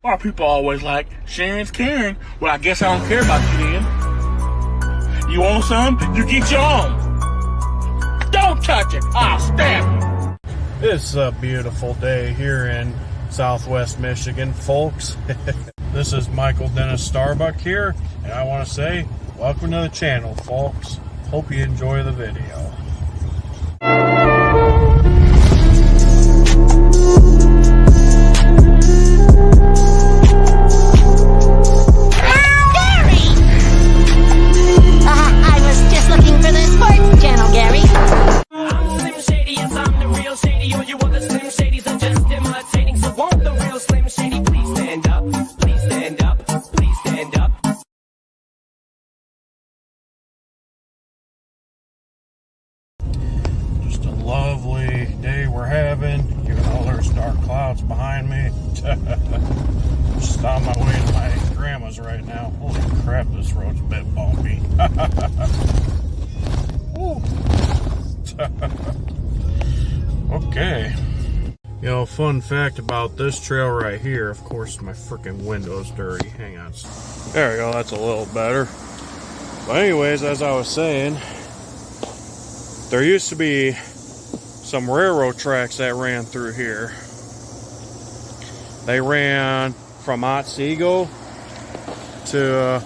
Our people always like, sharing's caring. Well, I guess I don't care about you then. You want some? You get your own. Don't touch it. I'll stab you. It's a beautiful day here in Southwest Michigan, folks. This is Michael Dennis Starbuck here, and I want to say welcome to the channel, folks. Hope you enjoy the video. Lovely day we're having, even though there's dark clouds behind me. Just on my way to my grandma's right now. Holy crap, this road's a bit bumpy. Okay. You know, fun fact about this trail right here, of course my freaking window's dirty. Hang on. There we go, that's a little better. But anyways, as I was saying, there used to be some railroad tracks that ran through here. They ran from Otsego to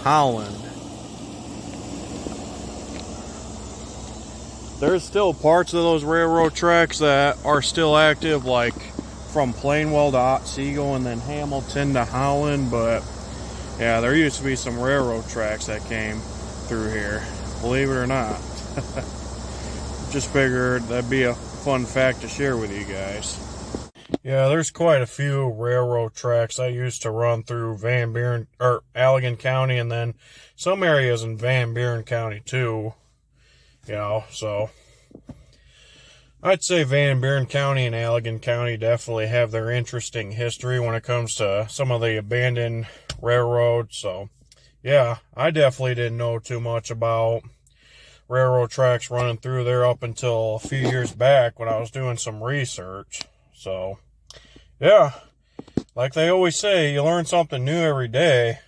Holland. There's still parts of those railroad tracks that are still active, like from Plainwell to Otsego and then Hamilton to Holland, but yeah, there used to be some railroad tracks that came through here, believe it or not. Just figured that'd be a fun fact to share with you guys. Yeah, there's quite a few railroad tracks I used to run through Van Buren or Allegan County, and then some areas in Van Buren County too. You know, so I'd say Van Buren County and Allegan County definitely have their interesting history when it comes to some of the abandoned railroads. So yeah, I definitely didn't know too much about railroad tracks running through there up until a few years back when I was doing some research. So yeah, like they always say, you learn something new every day.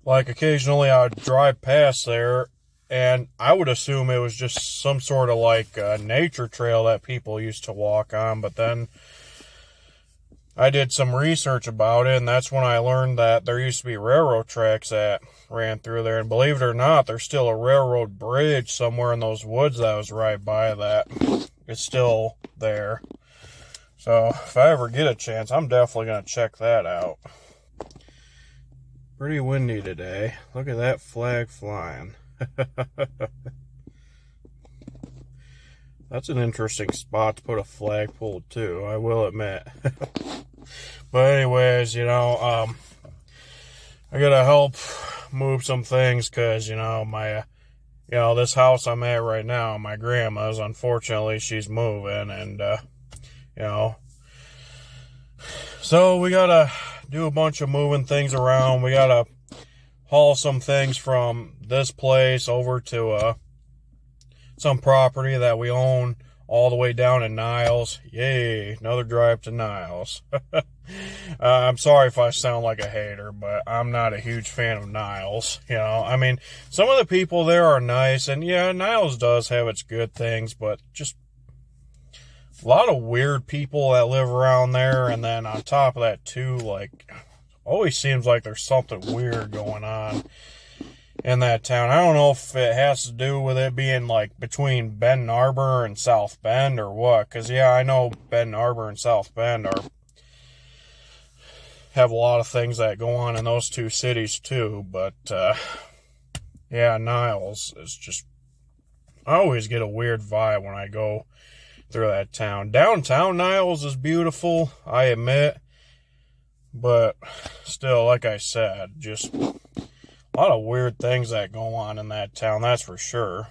Like occasionally I would drive past there and I would assume it was just some sort of like a nature trail that people used to walk on, but then I did some research about it, and that's when I learned that there used to be railroad tracks that ran through there. And believe it or not, there's still a railroad bridge somewhere in those woods that was right by that. It's still there. So if I ever get a chance, I'm definitely going to check that out. Pretty windy today. Look at that flag flying. That's an interesting spot to put a flagpole too, I will admit. But anyways, you know, I gotta help move some things because, you know, this house I'm at right now, my grandma's, unfortunately, she's moving, and, you know, so we gotta do a bunch of moving things around. We gotta haul some things from this place over to, some property that we own all the way down in Niles. Yay, another drive to Niles. I'm sorry if I sound like a hater, but I'm not a huge fan of Niles. You know, I mean, some of the people there are nice, and yeah, Niles does have its good things, but just a lot of weird people that live around there, and then on top of that too, like, always seems like there's something weird going on in that town. I don't know if it has to do with it being like between Benton Harbor and South Bend or what, because yeah, I know Benton Harbor and South Bend have a lot of things that go on in those two cities too, but yeah, Niles is just, I always get a weird vibe when I go through that town. Downtown Niles is beautiful, I admit, but still, like I said, just a lot of weird things that go on in that town, that's for sure.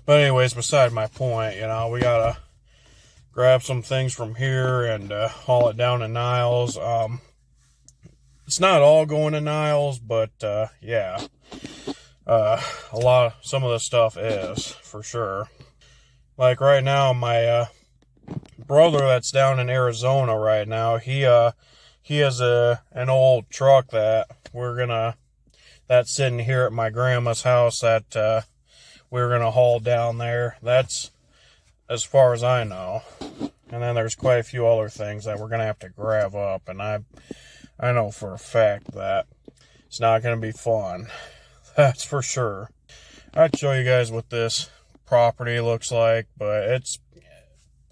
But anyways, beside my point, you know, we gotta grab some things from here and haul it down to Niles. It's not all going to Niles, but yeah, some of the stuff is for sure. Like right now, my brother that's down in Arizona right now, he he has an old truck that that's sitting here at my grandma's house that we're gonna haul down there. That's as far as I know. And then there's quite a few other things that we're gonna have to grab up, and I know for a fact that it's not gonna be fun. That's for sure. I'd show you guys what this property looks like, but it's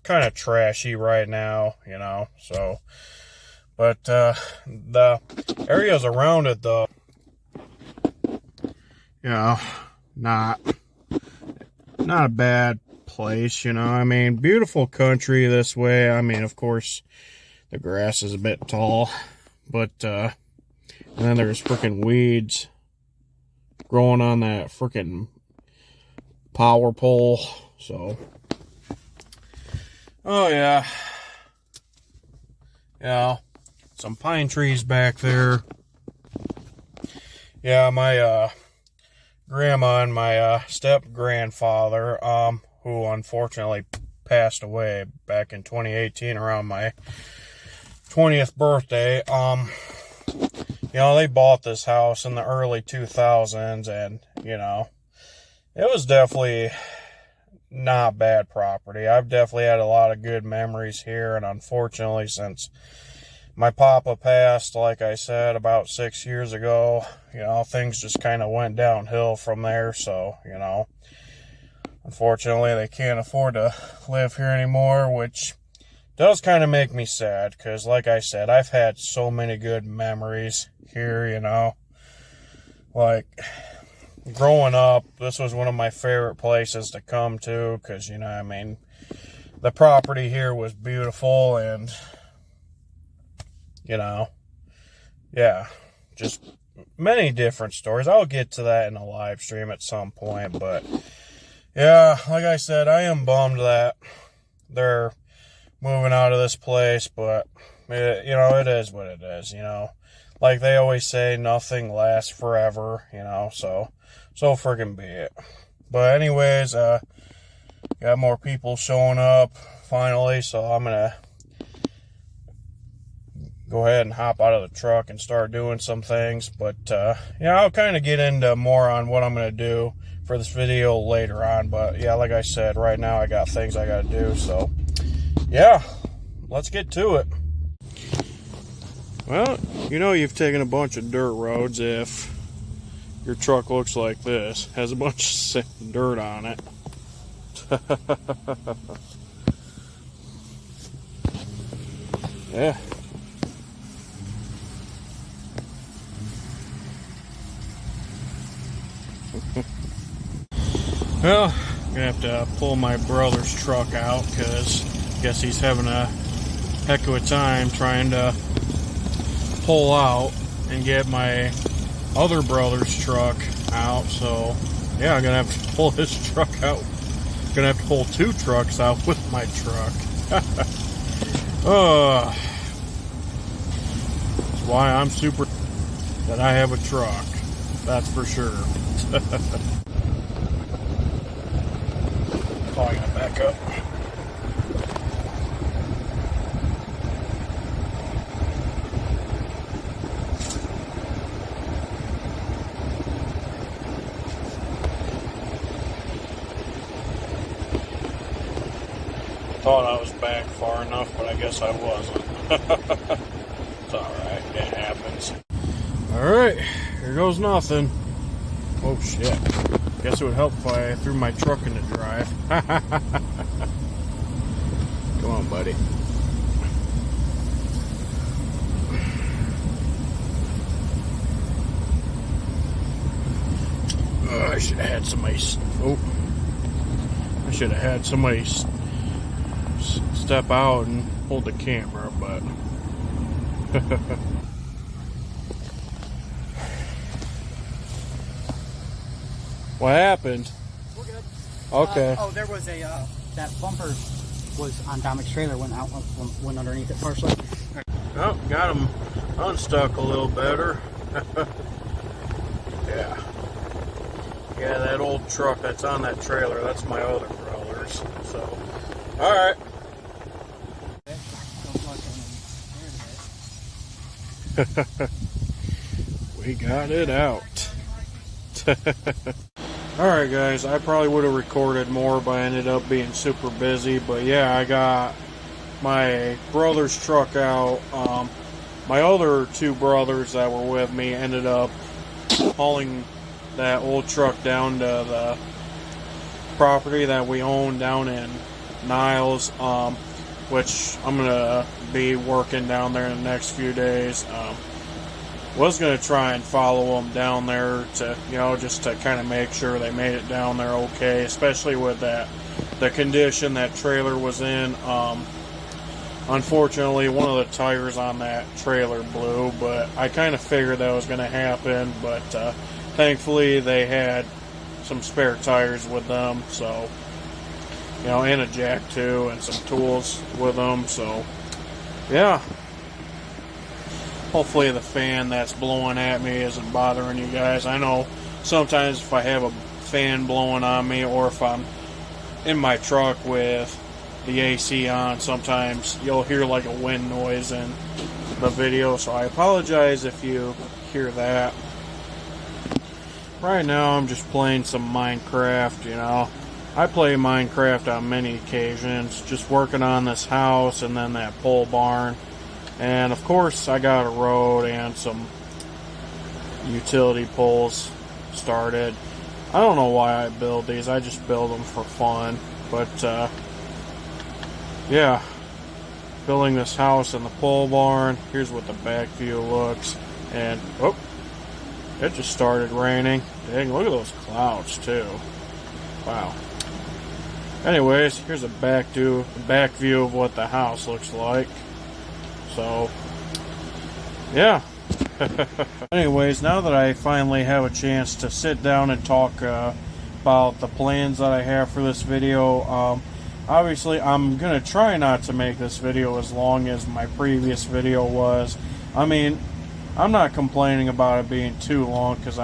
kind of trashy right now, you know, so. But the areas around it, though, you know, not a bad place, you know. I mean, beautiful country this way. I mean, of course, the grass is a bit tall, but and then there's freaking weeds growing on that freaking power pole. So, oh yeah, yeah. Some pine trees back there. Yeah, my grandma and my step-grandfather, who unfortunately passed away back in 2018 around my 20th birthday, you know, they bought this house in the early 2000s, and, you know, it was definitely not bad property. I've definitely had a lot of good memories here, and unfortunately, since my papa passed, like I said, about 6 years ago, you know, things just kind of went downhill from there. So, you know, unfortunately, they can't afford to live here anymore, which does kind of make me sad because, like I said, I've had so many good memories here, you know. Like, growing up, this was one of my favorite places to come to because, you know, I mean, the property here was beautiful and, you know, yeah, just many different stories. I'll get to that in a live stream at some point, but yeah, like I said, I am bummed that they're moving out of this place, but you know, it is what it is, you know, like they always say, nothing lasts forever, you know, so freaking be it. But anyways, got more people showing up finally, so I'm gonna go ahead and hop out of the truck and start doing some things. But yeah, I'll kind of get into more on what I'm going to do for this video later on. But yeah, like I said, right now I got things I got to do. So yeah, let's get to it. Well, you know, you've taken a bunch of dirt roads if your truck looks like this, has a bunch of dirt on it. Yeah. Well, I'm gonna have to pull my brother's truck out because I guess he's having a heck of a time trying to pull out and get my other brother's truck out. So yeah, I'm gonna have to pull his truck out. I'm gonna have to pull two trucks out with my truck. That's why I'm super that I have a truck. That's for sure. Oh, I gotta back up. Thought I was back far enough, but I guess I wasn't. It's alright, it happens. Alright, here goes nothing. Oh shit. Guess it would help if I threw my truck in the drive. Come on, buddy. Oh, I should have had somebody. Oh, I should have had somebody step out and hold the camera, but. What happened? We're good. Okay. There was a that bumper was on Dominick's trailer, went underneath it partially. Oh, got him unstuck a little better. Yeah. Yeah, that old truck that's on that trailer, that's my other brother's. So, all right. We got it out. Alright guys, I probably would have recorded more, but I ended up being super busy. But yeah, I got my brother's truck out. My other two brothers that were with me ended up hauling that old truck down to the property that we own down in Niles, which I'm going to be working down there in the next few days. Was going to try and follow them down there to, just to kind of make sure they made it down there okay, especially with the condition that trailer was in. Unfortunately, one of the tires on that trailer blew, but I kind of figured that was going to happen, but thankfully they had some spare tires with them, so, and a jack too, and some tools with them, so, yeah. Hopefully the fan that's blowing at me isn't bothering you guys. I know sometimes if I have a fan blowing on me, or if I'm in my truck with the AC on, sometimes you'll hear like a wind noise in the video, so I apologize if you hear that. Right now I'm just playing some Minecraft. I play Minecraft on many occasions, just working on this house and then that pole barn. And of course I got a road and some utility poles started. I don't know why I build these, I just build them for fun. But yeah, building this house and the pole barn. Here's what the back view looks. And oh, it just started raining. Dang, look at those clouds too. Wow. Anyways, here's a back view of what the house looks like. So, yeah. Anyways, now that I finally have a chance to sit down and talk about the plans that I have for this video, obviously I'm going to try not to make this video as long as my previous video was. I mean, I'm not complaining about it being too long, because,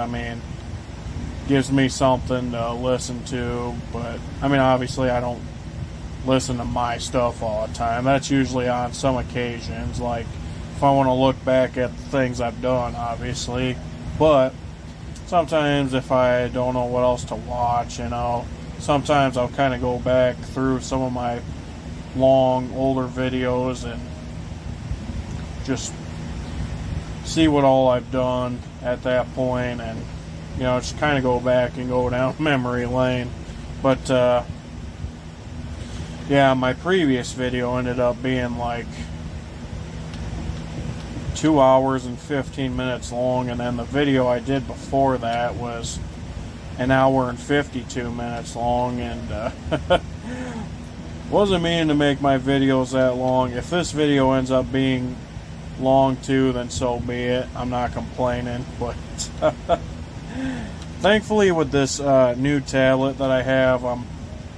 gives me something to listen to, but, obviously I don't listen to my stuff all the time. That's usually on some occasions, like if I want to look back at the things I've done, obviously. But sometimes if I don't know what else to watch, sometimes I'll kind of go back through some of my long, older videos and just see what all I've done at that point, and just kind of go back and go down memory lane. But yeah, my previous video ended up being like 2 hours and 15 minutes long, and then the video I did before that was an hour and 52 minutes long, and wasn't meaning to make my videos that long. If this video ends up being long too, then so be it. I'm not complaining, but thankfully with this new tablet that I have, I'm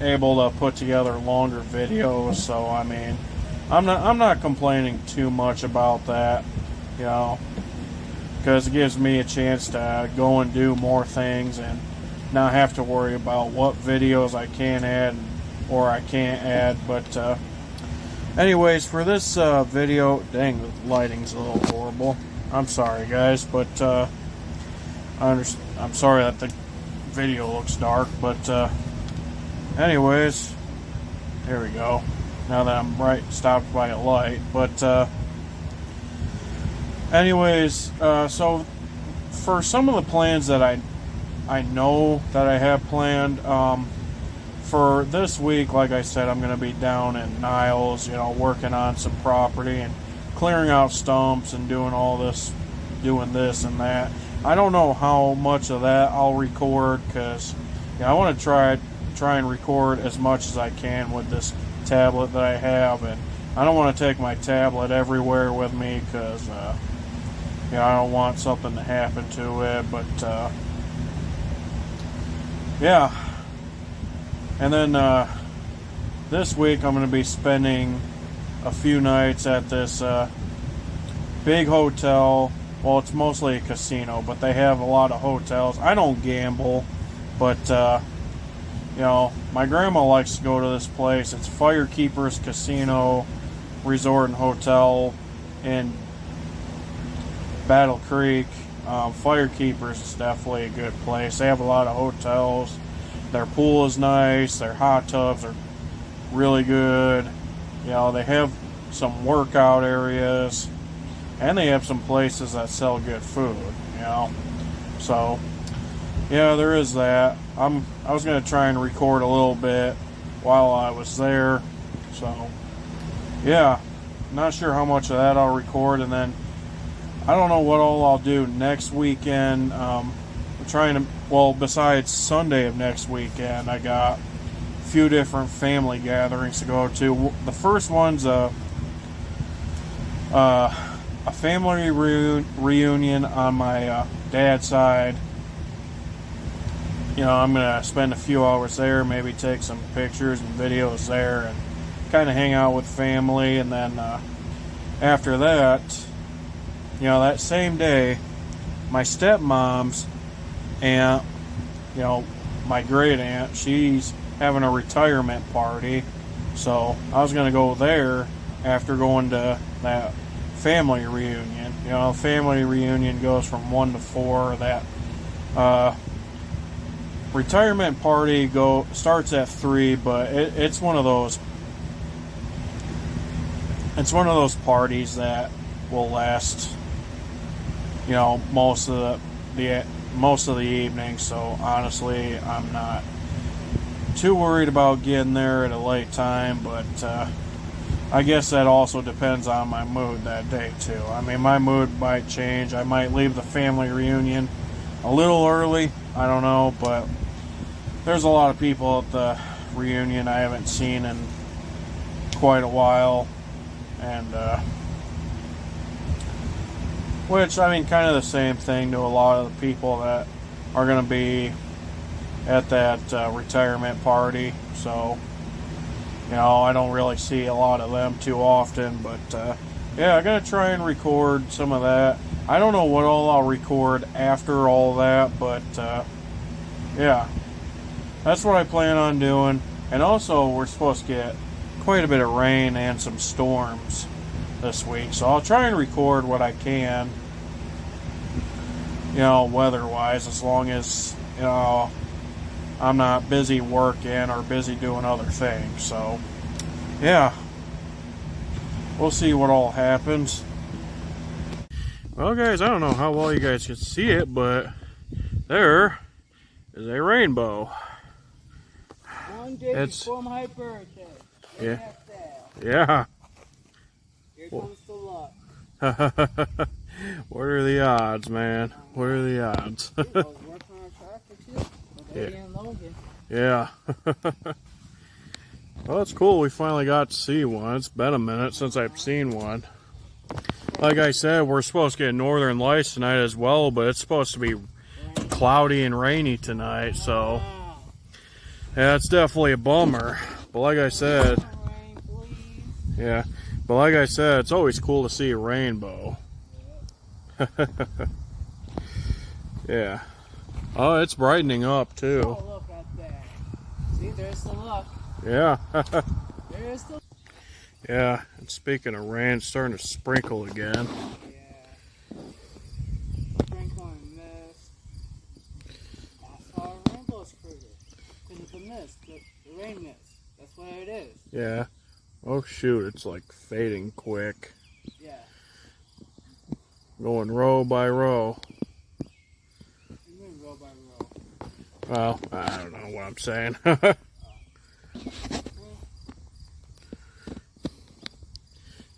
able to put together longer videos, so I'm not complaining too much about that, because it gives me a chance to go and do more things and not have to worry about what videos I can add or I can't add. But anyways, for this video, dang, the lighting's a little horrible. I'm sorry guys, but I'm sorry that the video looks dark, but anyways, there we go. Now that I'm stopped by a light. But anyways, so for some of the plans that I know that I have planned, for this week, like I said, I'm going to be down in Niles, working on some property and clearing out stumps and doing this and that. I don't know how much of that I'll record, because I want to try and record as much as I can with this tablet that I have, and I don't want to take my tablet everywhere with me, because I don't want something to happen to it. But yeah, and then this week I'm going to be spending a few nights at this big hotel. Well, it's mostly a casino, but they have a lot of hotels. I don't gamble, but my grandma likes to go to this place. It's Firekeepers Casino Resort and Hotel in Battle Creek. Firekeepers is definitely a good place. They have a lot of hotels. Their pool is nice. Their hot tubs are really good. You know, they have some workout areas, and they have some places that sell good food, you know. So yeah, there is that. I was going to try and record a little bit while I was there. So yeah, not sure how much of that I'll record, and then I don't know what all I'll do next weekend. I'm trying to, well, besides Sunday of next weekend, I got a few different family gatherings to go to. The first one's a family reunion on my dad's side. You know, I'm going to spend a few hours there, maybe take some pictures and videos there, and kind of hang out with family. And then after that, you know, that same day, my stepmom's aunt, you know, my great aunt, she's having a retirement party. So I was going to go there after going to that family reunion. You know, family reunion goes from 1 to 4. That retirement party starts at 3, but it's one of those. It's one of those parties that will last, you know, most of the evening. So honestly, I'm not too worried about getting there at a late time, but I guess that also depends on my mood that day too. I mean, my mood might change. I might leave the family reunion a little early, I don't know, but there's a lot of people at the reunion I haven't seen in quite a while, and which, I mean, kind of the same thing to a lot of the people that are going to be at that retirement party. So, you know, I don't really see a lot of them too often, but yeah, I'm going to try and record some of that. I don't know what all I'll record after all that, but yeah, that's what I plan on doing. And also, we're supposed to get quite a bit of rain and some storms this week, so I'll try and record what I can, you know, weather-wise, as long as, you know, I'm not busy working or busy doing other things. So yeah, we'll see what all happens. Well, guys, I don't know how well you guys can see it, but there is a rainbow. One day before my birthday. Yeah. Yeah. Here comes the luck. What are the odds, man? What are the odds? I was working on a tractor too. Yeah. Well, it's cool. We finally got to see one. It's been a minute since I've seen one. Like I said, we're supposed to get northern lights tonight as well, but it's supposed to be cloudy and rainy tonight, so yeah, it's definitely a bummer. But like I said, yeah, but like I said, it's always cool to see a rainbow. Yeah. Oh, it's brightening up too. Oh, look at that. See, there's the luck. Yeah. There's the. Yeah, and speaking of rain, it's starting to sprinkle again. Yeah. Sprinkle and mist. That's how a rainbow's created. Because it's a mist, the rain mist. That's what it is. Yeah. Oh shoot, it's like fading quick. Yeah. Going row by row. What do you mean row by row? Well, I don't know what I'm saying.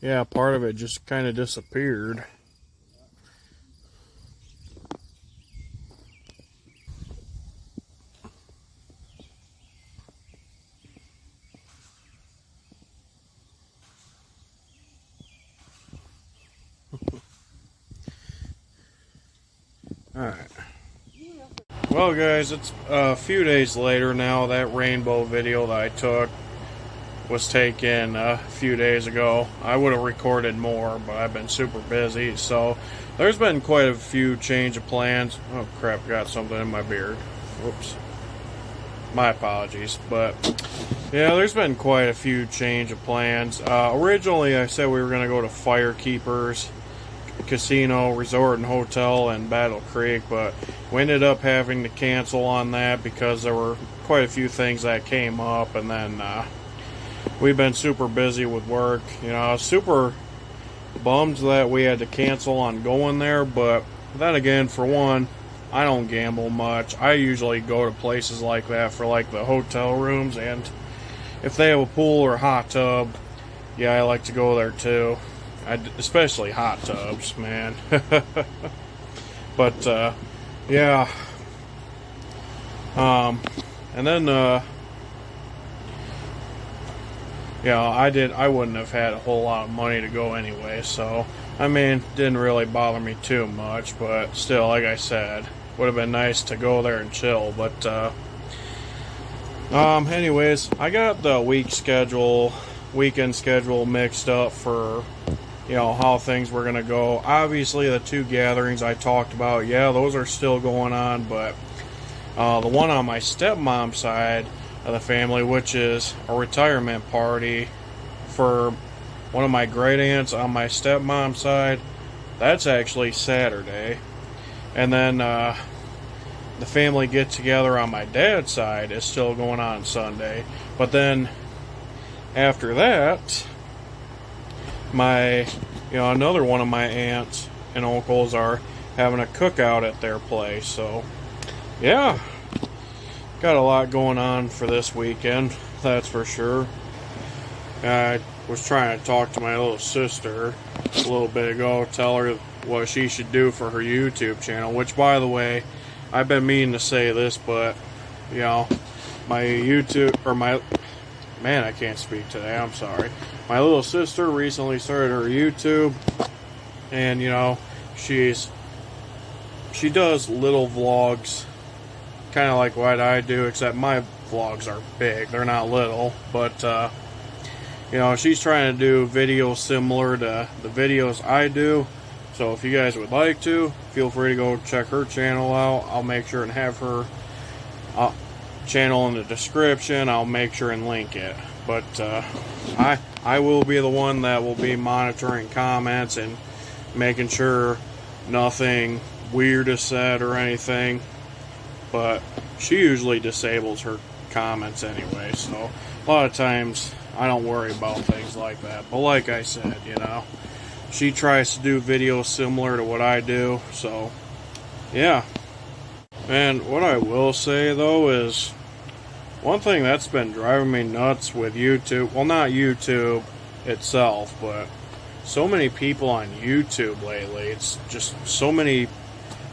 Yeah, part of it just kind of disappeared. Alright. Well, guys, it's a few days later now. That rainbow video that I took was taken a few days ago. I would have recorded more, but I've been super busy, so there's been quite a few change of plans. Oh crap, got something in my beard. Whoops. My apologies. But yeah, there's been quite a few change of plans. Originally I said we were going to go to Firekeepers casino, resort, and hotel in Battle Creek, but we ended up having to cancel on that because there were quite a few things that came up, and then we've been super busy with work. You know, I was super bummed that we had to cancel on going there, but then again, for one, I don't gamble much. I usually go to places like that for like the hotel rooms, and if they have a pool or hot tub, yeah, I like to go there too. Especially hot tubs, man. But yeah. And then yeah, I wouldn't have had a whole lot of money to go anyway, so I mean, didn't really bother me too much, but still, like I said, would have been nice to go there and chill. But anyways, I got the weekend schedule mixed up for, you know, how things were gonna go. Obviously, the 2 gatherings I talked about, yeah, those are still going on, but the one on my stepmom's side of the family, which is a retirement party for one of my great aunts on my stepmom's side, that's actually Saturday. And then the family get together on my dad's side is still going on Sunday. But then after that, another one of my aunts and uncles are having a cookout at their place. So yeah, got a lot going on for this weekend, that's for sure. I was trying to talk to my little sister a little bit ago, tell her what she should do for her YouTube channel, which, by the way, I've been meaning to say this, but, you know, I can't speak today, I'm sorry. My little sister recently started her YouTube, and, you know, she does little vlogs, kind of like what I do, except my vlogs are big, they're not little, but, you know, she's trying to do videos similar to the videos I do. So if you guys would like to, feel free to go check her channel out. I'll make sure and have her channel in the description. I'll make sure and link it. But I will be the one that will be monitoring comments and making sure nothing weird is said or anything. But she usually disables her comments anyway, so a lot of times I don't worry about things like that. But like I said, you know, she tries to do videos similar to what I do, so yeah. And what I will say though is, one thing that's been driving me nuts with YouTube, well, not YouTube itself, but so many people on YouTube lately. It's just so many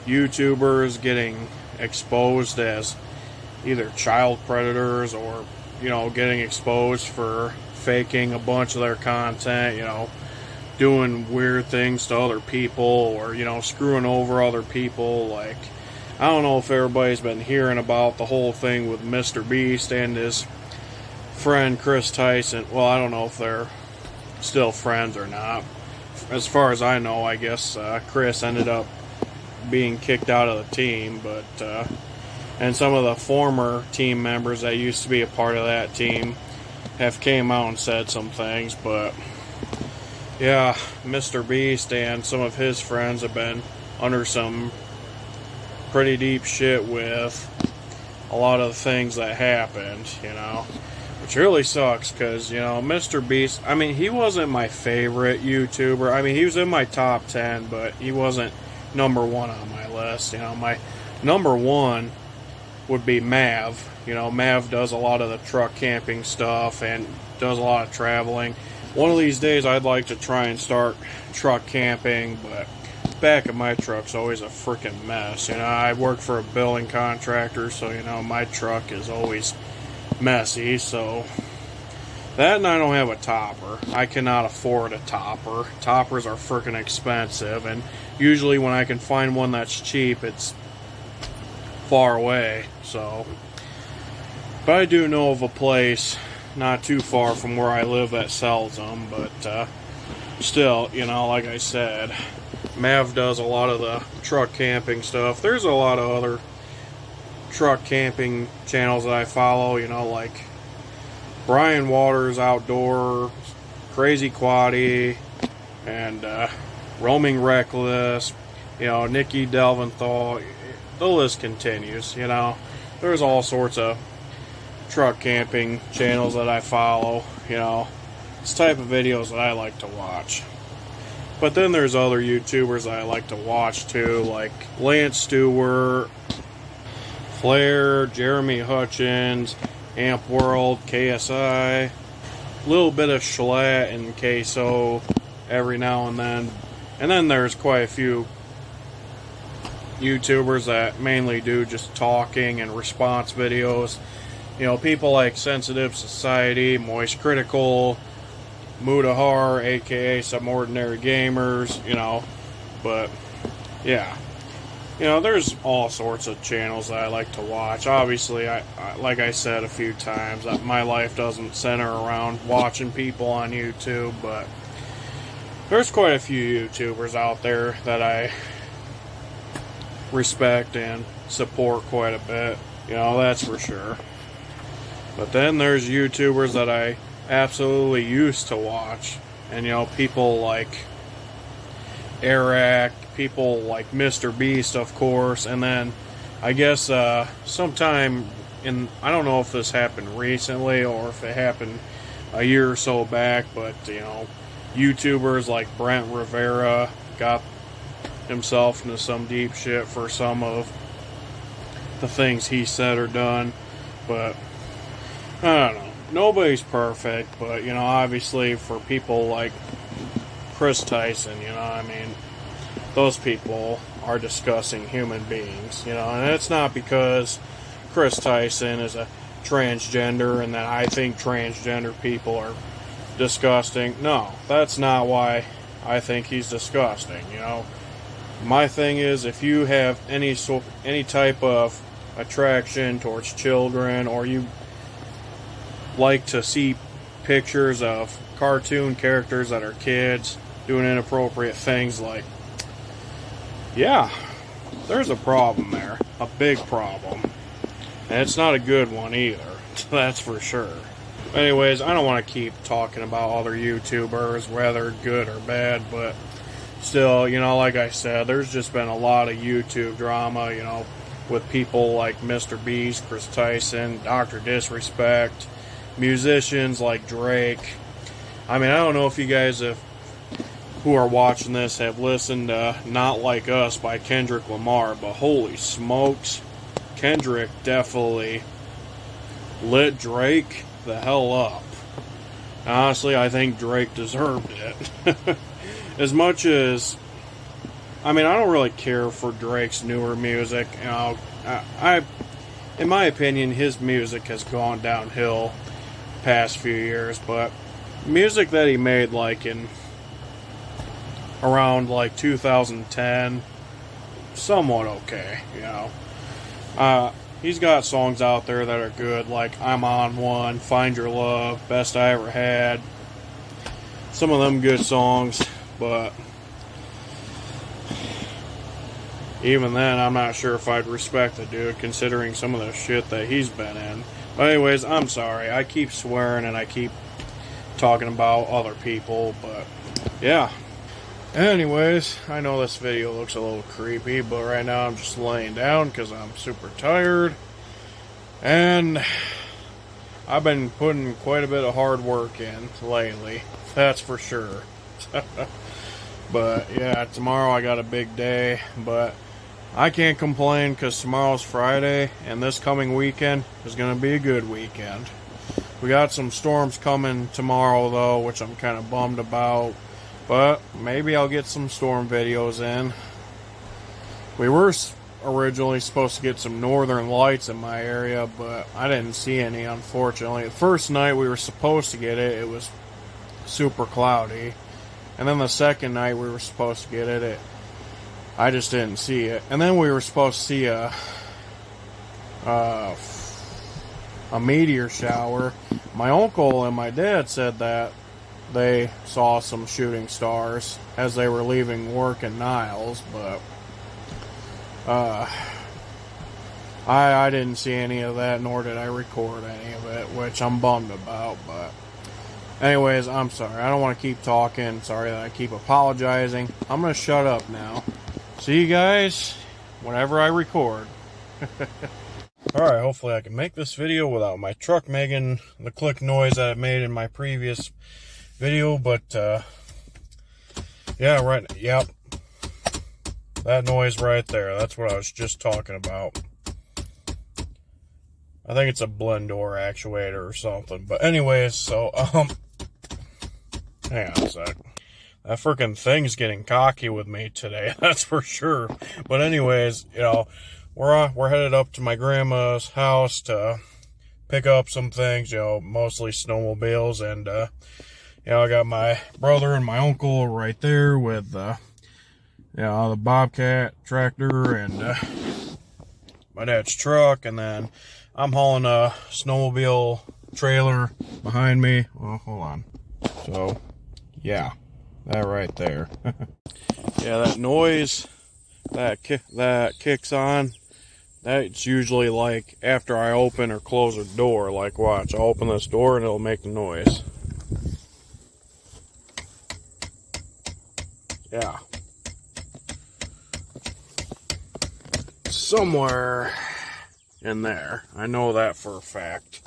YouTubers getting exposed as either child predators or, you know, getting exposed for faking a bunch of their content, you know, doing weird things to other people, or, you know, screwing over other people. Like, I don't know if everybody's been hearing about the whole thing with Mr. Beast and his friend Chris Tyson. Well, I don't know if they're still friends or not. As far as I know, I guess Chris ended up being kicked out of the team, but and some of the former team members that used to be a part of that team have came out and said some things. But yeah, Mr. Beast and some of his friends have been under some pretty deep shit with a lot of the things that happened, you know, which really sucks, because, you know, Mr. Beast, I mean, he wasn't my favorite YouTuber. I mean, he was in my top 10, but he wasn't number 1 on my list. You know, my number 1 would be Mav. You know, Mav does a lot of the truck camping stuff and does a lot of traveling. One of these days I'd like to try and start truck camping, but back of my truck's always a freaking mess. You know, I work for a building contractor, so, you know, my truck is always messy. So that, and I don't have a topper. I cannot afford a topper. Toppers are freaking expensive, and usually when I can find one that's cheap, it's far away. So, but I do know of a place not too far from where I live that sells them. But still, you know, like I said, Mav does a lot of the truck camping stuff. There's a lot of other truck camping channels that I follow, you know, like Brian Waters Outdoor, Crazy Quaddy, and Roaming Reckless, you know, Nikki Delventhal. The list continues, you know. There's all sorts of truck camping channels that I follow, you know. It's the type of videos that I like to watch. But then there's other YouTubers that I like to watch too, like Lance Stewart, Flair, Jeremy Hutchins, Amp World, KSI, a little bit of Schlatt and Queso every now and then. And then there's quite a few YouTubers that mainly do just talking and response videos. You know, people like Sensitive Society, Moist Critical, Mudahar, aka Some Ordinary Gamers, you know. But, yeah. You know, there's all sorts of channels that I like to watch. Obviously, I like I said a few times, my life doesn't center around watching people on YouTube, but there's quite a few YouTubers out there that I respect and support quite a bit. You know, that's for sure. But then there's YouTubers that I absolutely used to watch. And, you know, people like Eric, people like Mr. Beast, of course. And then, I guess, sometime in, I don't know if this happened recently or if it happened a year or so back, but, you know, YouTubers like Brent Rivera got himself into some deep shit for some of the things he said or done. But I don't know, nobody's perfect, but you know, obviously for people like Chris Tyson, you know, I mean, those people are disgusting human beings, you know. And it's not because Chris Tyson is a transgender and that I think transgender people are disgusting. No, that's not why I think he's disgusting, you know. My thing is, if you have any type of attraction towards children, or you like to see pictures of cartoon characters that are kids doing inappropriate things, like, yeah, there's a problem there, a big problem, and it's not a good one either, that's for sure. Anyways, I don't want to keep talking about other YouTubers, whether good or bad, but still, you know, like I said, there's just been a lot of YouTube drama, you know, with people like Mr. Beast, Chris Tyson, Dr. Disrespect, musicians like Drake. I mean, I don't know if you guys who are watching this have listened to Not Like Us by Kendrick Lamar, but holy smokes, Kendrick definitely lit Drake the hell up. Honestly, I think Drake deserved it. As much as, I mean, I don't really care for Drake's newer music. You know, in my opinion, his music has gone downhill past few years, but music that he made like in around like 2010, somewhat okay, you know. He's got songs out there that are good, like I'm On One, Find Your Love, Best I Ever Had. Some of them good songs, but even then, I'm not sure if I'd respect the dude, considering some of the shit that he's been in. But anyways, I'm sorry. I keep swearing and I keep talking about other people, but yeah. Anyways, I know this video looks a little creepy, but right now I'm just laying down because I'm super tired. And I've been putting quite a bit of hard work in lately, that's for sure. But yeah, tomorrow I got a big day, but I can't complain because tomorrow's Friday and this coming weekend is going to be a good weekend. We got some storms coming tomorrow though, which I'm kind of bummed about, but maybe I'll get some storm videos in. We were originally supposed to get some northern lights in my area, but I didn't see any, unfortunately. The first night we were supposed to get it, it was super cloudy. And then the second night we were supposed to get it, I just didn't see it. And then we were supposed to see a meteor shower. My uncle and my dad said that they saw some shooting stars as they were leaving work in Niles, but I didn't see any of that, nor did I record any of it, which I'm bummed about. But Anyways, I'm sorry. I don't want to keep talking. Sorry that I keep apologizing. I'm going to shut up now. See you guys whenever I record. Alright, hopefully I can make this video without my truck making the click noise that it made in my previous video, but yeah, yep. That noise right there, that's what I was just talking about. I think it's a blend door actuator or something. But anyways, so, hang on a sec. That freaking thing's getting cocky with me today, that's for sure. But anyways, you know, we're headed up to my grandma's house to pick up some things, you know, mostly snowmobiles. And, you know, I got my brother and my uncle right there with, you know, the Bobcat tractor and my dad's truck. And then I'm hauling a snowmobile trailer behind me. Well, hold on. So, yeah, that right there. Yeah, that noise that kicks on, that's usually like after I open or close a door. Like, watch, I'll open this door and it'll make the noise. Yeah. Somewhere in there. I know that for a fact.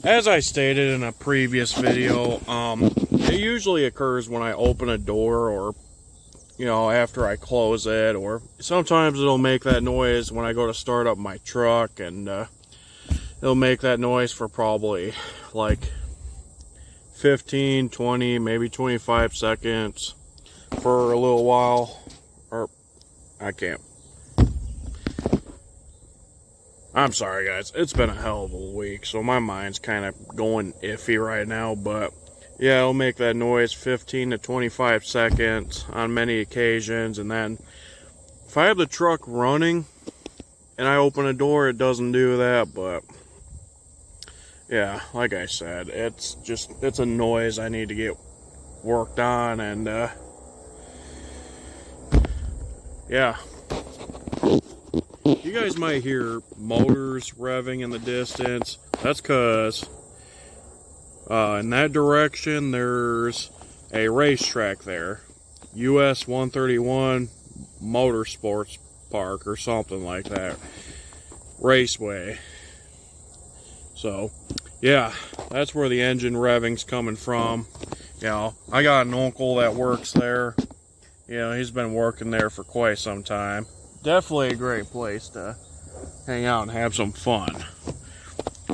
As I stated in a previous video, it usually occurs when I open a door or, you know, after I close it, or sometimes it'll make that noise when I go to start up my truck, and it'll make that noise for probably like 15, 20, maybe 25 seconds for a little while. Or I can't. I'm sorry guys, it's been a hell of a week, so my mind's kind of going iffy right now, but yeah, it'll make that noise 15 to 25 seconds on many occasions. And then if I have the truck running and I open a door, it doesn't do that. But yeah, like I said, it's a noise I need to get worked on. And yeah, you guys might hear motors revving in the distance. That's because in that direction, there's a racetrack there. US 131 Motorsports Park or something like that. Raceway. So, yeah, that's where the engine revving's coming from. You know, I got an uncle that works there. You know, he's been working there for quite some time. Definitely a great place to hang out and have some fun.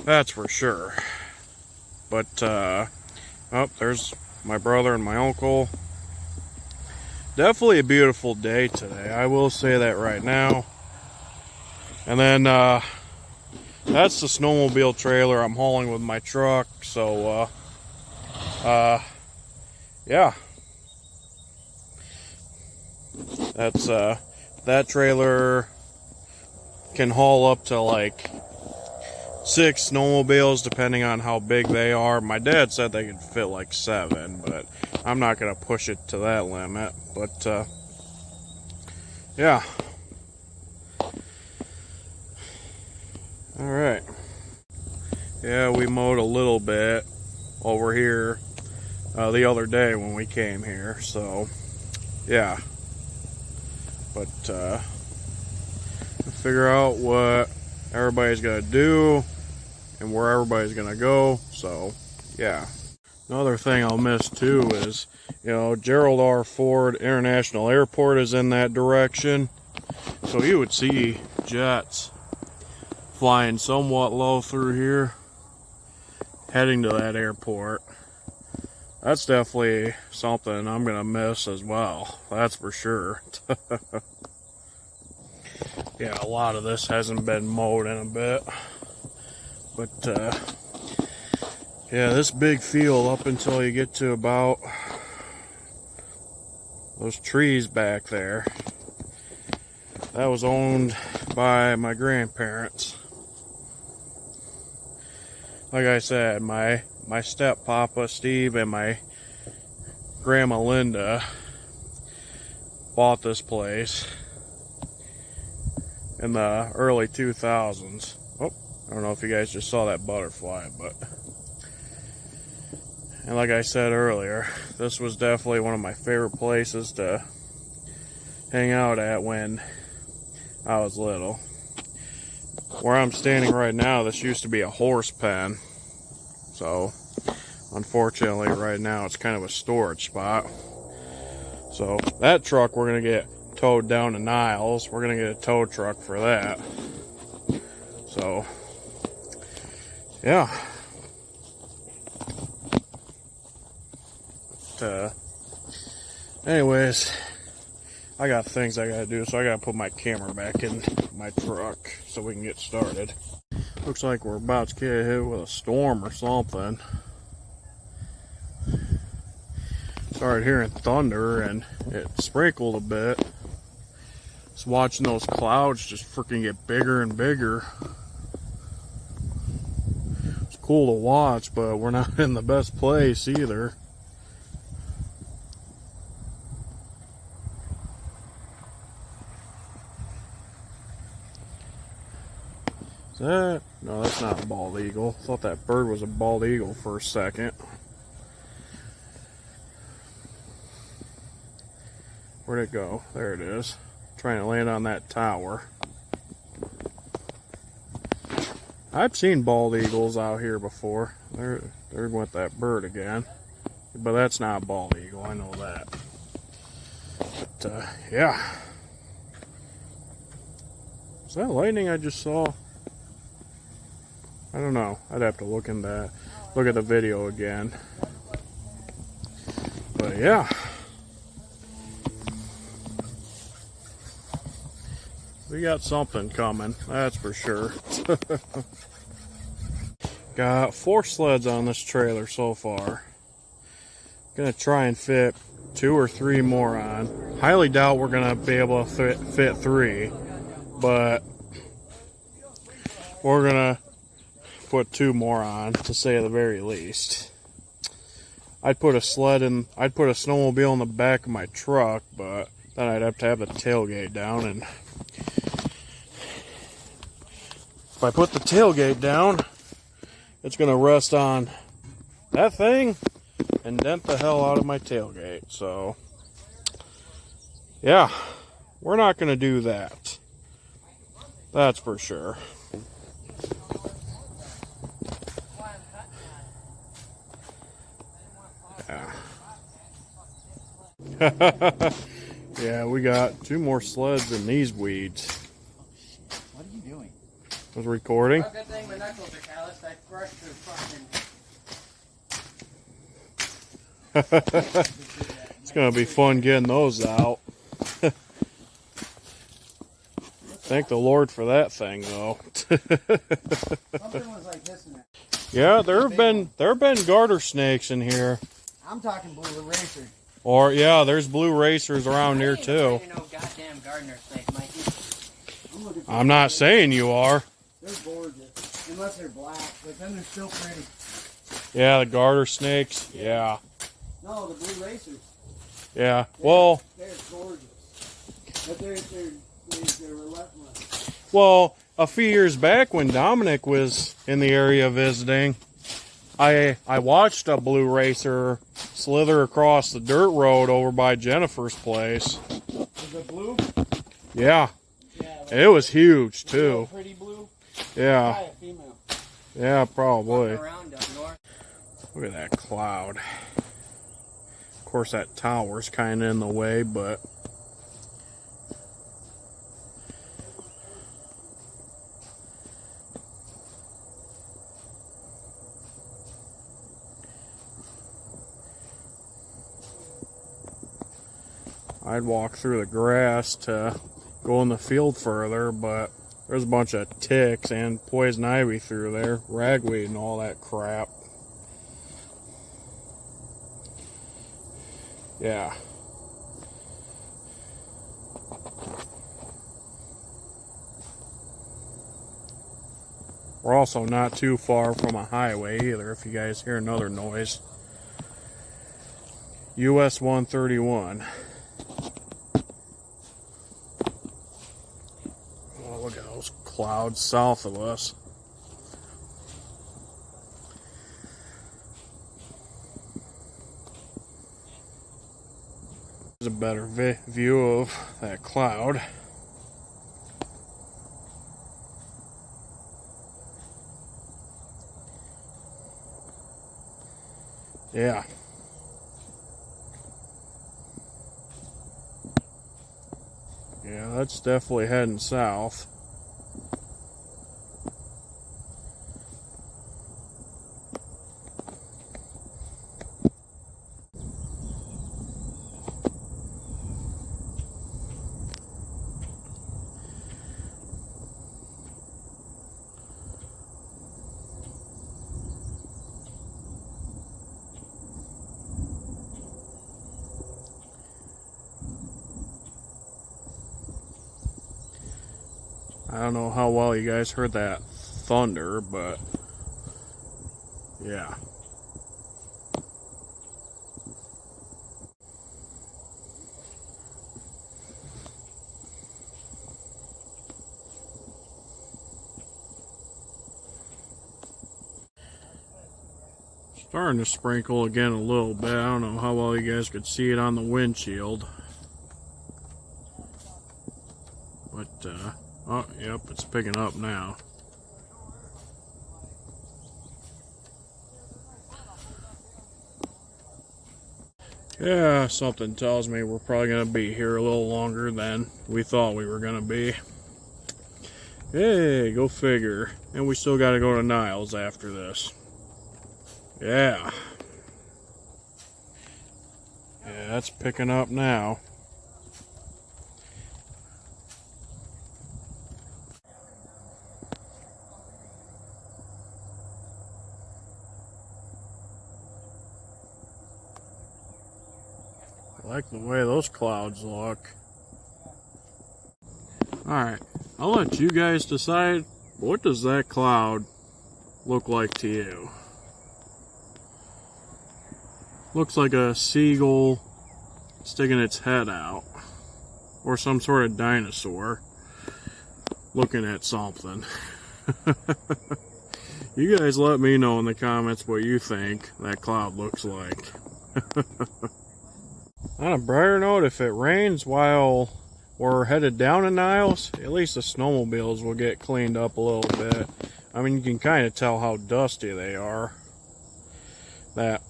That's for sure. But, oh, there's my brother and my uncle. Definitely a beautiful day today. I will say that right now. And then, that's the snowmobile trailer I'm hauling with my truck. So, yeah. That's, that trailer can haul up to like 6 snowmobiles depending on how big they are. My dad said they could fit like 7, but I'm not gonna push it to that limit. But yeah, all right. Yeah, we mowed a little bit over here the other day when we came here, so yeah. But figure out what everybody's gonna do and where everybody's gonna go. So yeah, another thing I'll miss too is, you know, Gerald R. Ford International Airport is in that direction, so you would see jets flying somewhat low through here heading to that airport. That's definitely something I'm gonna miss as well, that's for sure. Yeah, a lot of this hasn't been mowed in a bit. But, yeah, this big field up until you get to about those trees back there, that was owned by my grandparents. Like I said, my step-papa Steve and my grandma Linda bought this place in the early 2000s. Oh, I don't know if you guys just saw that butterfly, but... And like I said earlier, this was definitely one of my favorite places to hang out at when I was little. Where I'm standing right now, this used to be a horse pen. So, unfortunately, right now it's kind of a storage spot. So, that truck we're going to get towed down to Niles. We're going to get a tow truck for that. So, yeah. Anyways, I got things I gotta do, so I gotta put my camera back in my truck so we can get started. Looks like we're about to get hit with a storm or something. Started hearing thunder and it sprinkled a bit. Just watching those clouds just freaking get bigger and bigger. It's cool to watch, but we're not in the best place either. That? No, that's not a bald eagle. Thought that bird was a bald eagle for a second. Where'd it go? There it is. Trying to land on that tower. I've seen bald eagles out here before. There went that bird again. But that's not a bald eagle, I know that. But, yeah. Is that lightning I just saw? I don't know. I'd have to look at the video again. But yeah. We got something coming, that's for sure. Got 4 sleds on this trailer so far. Gonna try and fit 2 or 3 more on. Highly doubt we're gonna be able to fit 3, but we're gonna put 2 more on, to say the very least. I'd put a snowmobile in the back of my truck, but then I'd have to have the tailgate down, and if I put the tailgate down, it's gonna rest on that thing and dent the hell out of my tailgate. So yeah, we're not gonna do that. That's for sure. Yeah, we got 2 more sleds in these weeds. What are you doing? I was recording. Oh, good thing my knuckles are calloused. I brushed through fucking... It's gonna be fun getting those out. Thank the Lord for that thing, though. Something was like this in there. Yeah, there have been garter snakes in here. I'm talking blue racer. Or yeah, there's blue racers around here too. Goddamn gardener snake, Mikey. I'm not saying you are. They're gorgeous, unless they're black, but then they're still pretty. Yeah, the garter snakes. Yeah. No, the blue racers. Yeah. Well. They're gorgeous, but they're relentless. Well, a few years back when Dominic was in the area visiting, I watched a blue racer slither across the dirt road over by Jennifer's place. Was it blue? Yeah. Yeah. It was huge too. Pretty blue. Yeah. Probably a female. Yeah, probably. Around up north. Look at that cloud. Of course, that tower's kind of in the way, but I'd walk through the grass to go in the field further, but there's a bunch of ticks and poison ivy through there, ragweed and all that crap. Yeah. We're also not too far from a highway either, if you guys hear another noise. US 131. Oh, look at those clouds south of us. There's a better view of that cloud. Yeah. Yeah, that's definitely heading south. I don't know how well you guys heard that thunder, but yeah. Starting to sprinkle again a little bit. I don't know how well you guys could see it on the windshield. But, oh, yep, it's picking up now. Yeah, something tells me we're probably going to be here a little longer than we thought we were going to be. Hey, go figure. And we still got to go to Niles after this. Yeah. Yeah, that's picking up now. I like the way those clouds look. Alright, I'll let you guys decide, what does that cloud look like to you? Looks like a seagull sticking its head out. Or some sort of dinosaur looking at something. You guys let me know in the comments what you think that cloud looks like. On a brighter note, if it rains while we're headed down to Niles, at least the snowmobiles will get cleaned up a little bit. I mean, you can kind of tell how dusty they are. That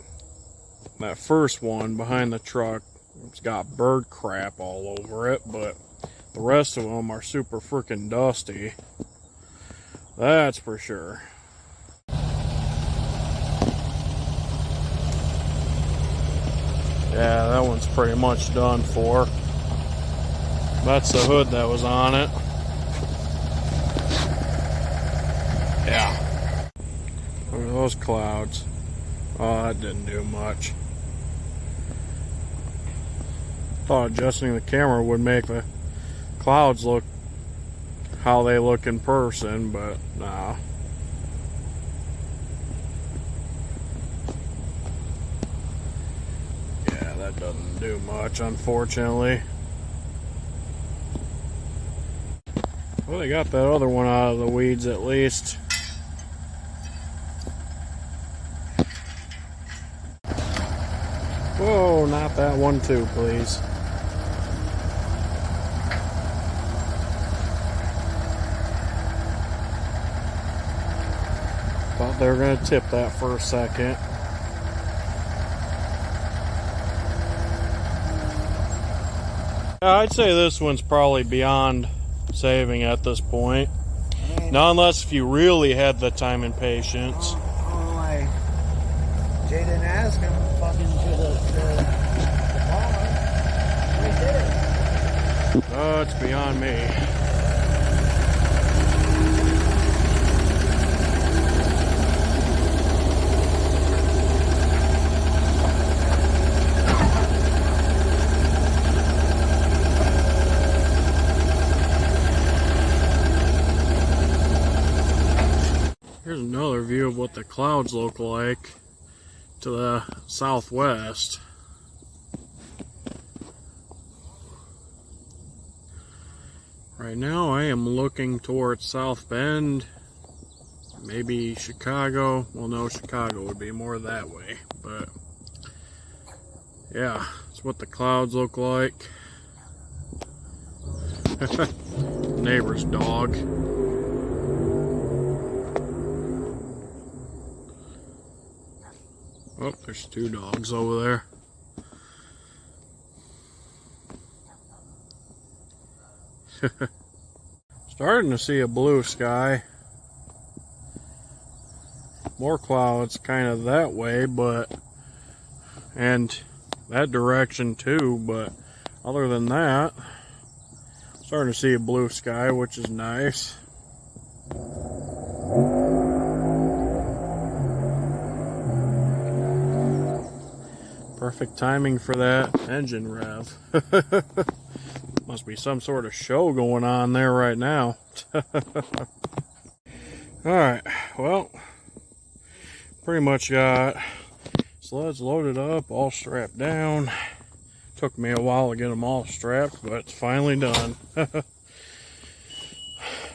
first one behind the truck, it's got bird crap all over it, but the rest of them are super freaking dusty. That's for sure. Yeah, that one's pretty much done for. That's the hood that was on it. Yeah. Look at those clouds. Oh, that didn't do much. Thought adjusting the camera would make the clouds look how they look in person, but nah. Yeah, that doesn't do much, unfortunately. Well, they got that other one out of the weeds at least. Whoa, not that one too, please. Thought they were going to tip that for a second. I'd say this one's probably beyond saving at this point. Not unless if you really had the time and patience. Jay didn't ask him fucking to the bar. We did. Oh, it's beyond me. Here's another view of what the clouds look like to the southwest. Right now I am looking towards South Bend, maybe Chicago. Well, no, Chicago would be more that way, but yeah, it's That's what the clouds look like. Neighbor's dog. Oh, there's two dogs over there. Starting to see a blue sky. More clouds kind of that way, and that direction too, but other than that, starting to see a blue sky, which is nice. Perfect timing for that engine rev. Must be some sort of show going on there right now. Alright, well, pretty much got sleds loaded up, all strapped down. Took me a while to get them all strapped, but it's finally done.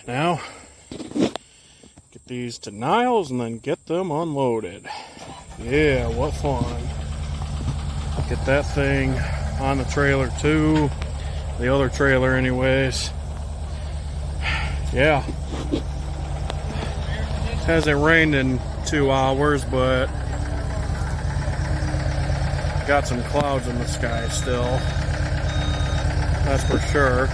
Now, get these to Niles and then get them unloaded. Yeah, what fun. Get that thing on the trailer too. The other trailer anyways. Yeah. Hasn't rained in 2 hours, but got some clouds in the sky still. That's for sure.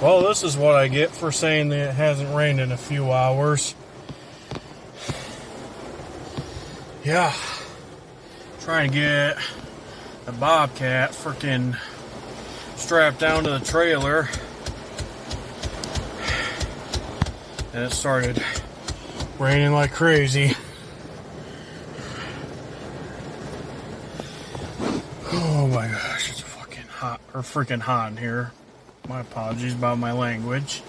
Well, this is what I get for saying that it hasn't rained in a few hours. Yeah. Trying to get the Bobcat freaking strapped down to the trailer. And it started raining like crazy. Oh my gosh, it's fucking hot, or freaking hot in here. My apologies about my language.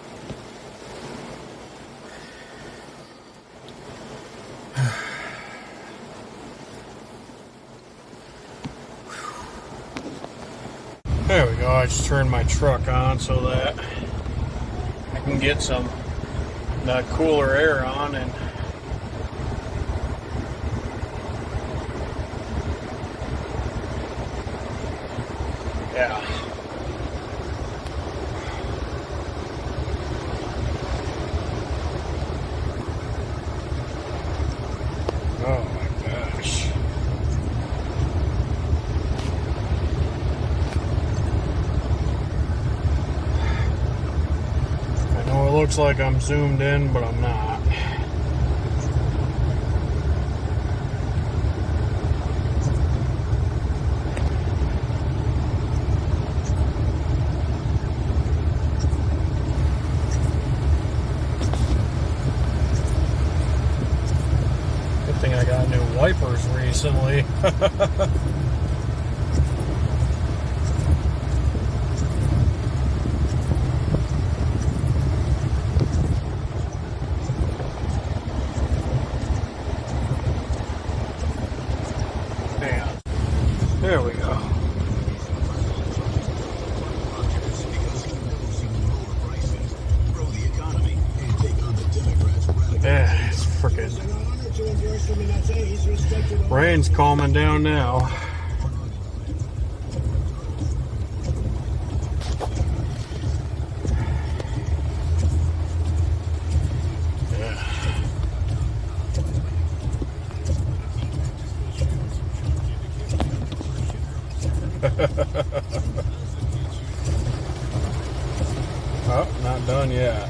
There we go, I just turned my truck on so that I can get some that cooler air on, and yeah. Oh my gosh. I know it looks like I'm zoomed in, but I'm not. Good thing I got new wipers recently. There we go. Yeah, it's freaking rain's calming down now. Oh, not done yet.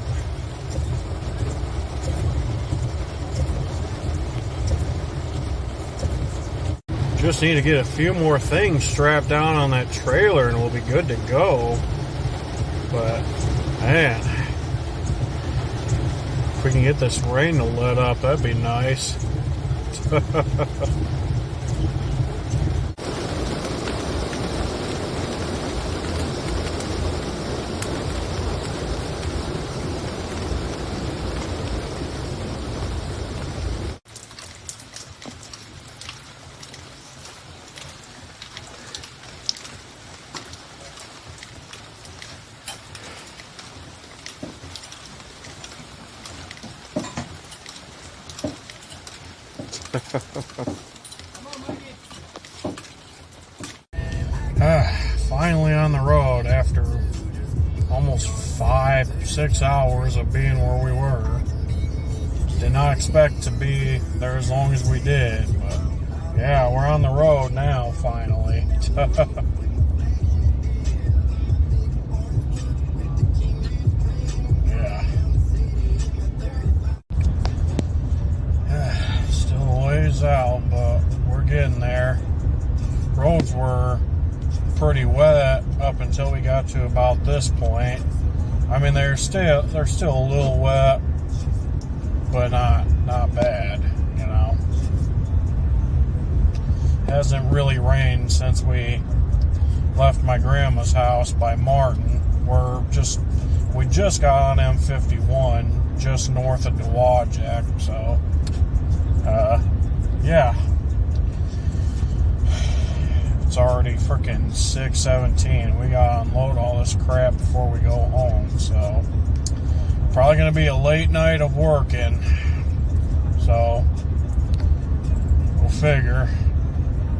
Just need to get a few more things strapped down on that trailer and we'll be good to go. But, man, if we can get this rain to let up, that'd be nice. Finally on the road after almost 5-6 hours of being where we were. Did not expect to be there as long as we did, but yeah, we're on the road now finally. Still a ways out, but we're getting there. Roads were pretty wet up until we got to about this point. I mean, they're still a little wet, but not bad, you know. Hasn't really rained since we left my grandma's house by Martin. We just got on M51 just north of Dowagiac, so yeah. It's already freaking 6:17. We gotta unload all this crap before we go home, so probably gonna be a late night of working. So we'll figure.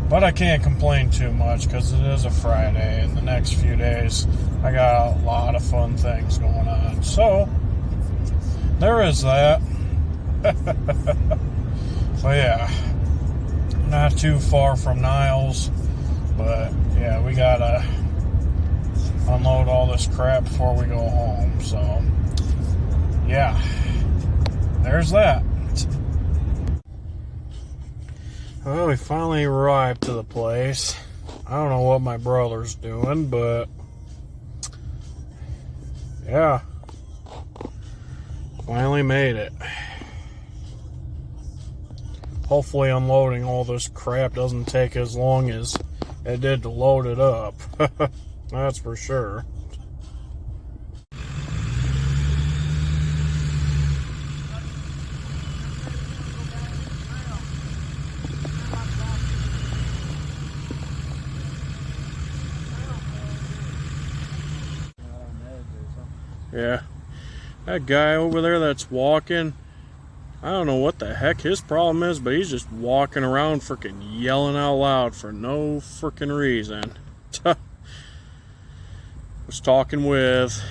But I can't complain too much because it is a Friday, and the next few days I got a lot of fun things going on. So there is that. But yeah, not too far from Niles. But yeah, we gotta unload all this crap before we go home. So yeah, there's that. Well, we finally arrived to the place. I don't know what my brother's doing, but yeah, finally made it. Hopefully unloading all this crap doesn't take as long as it did to load it up. That's for sure. Yeah, that guy over there that's walking, I don't know what the heck his problem is, but he's just walking around freaking yelling out loud for no freaking reason. Was talking with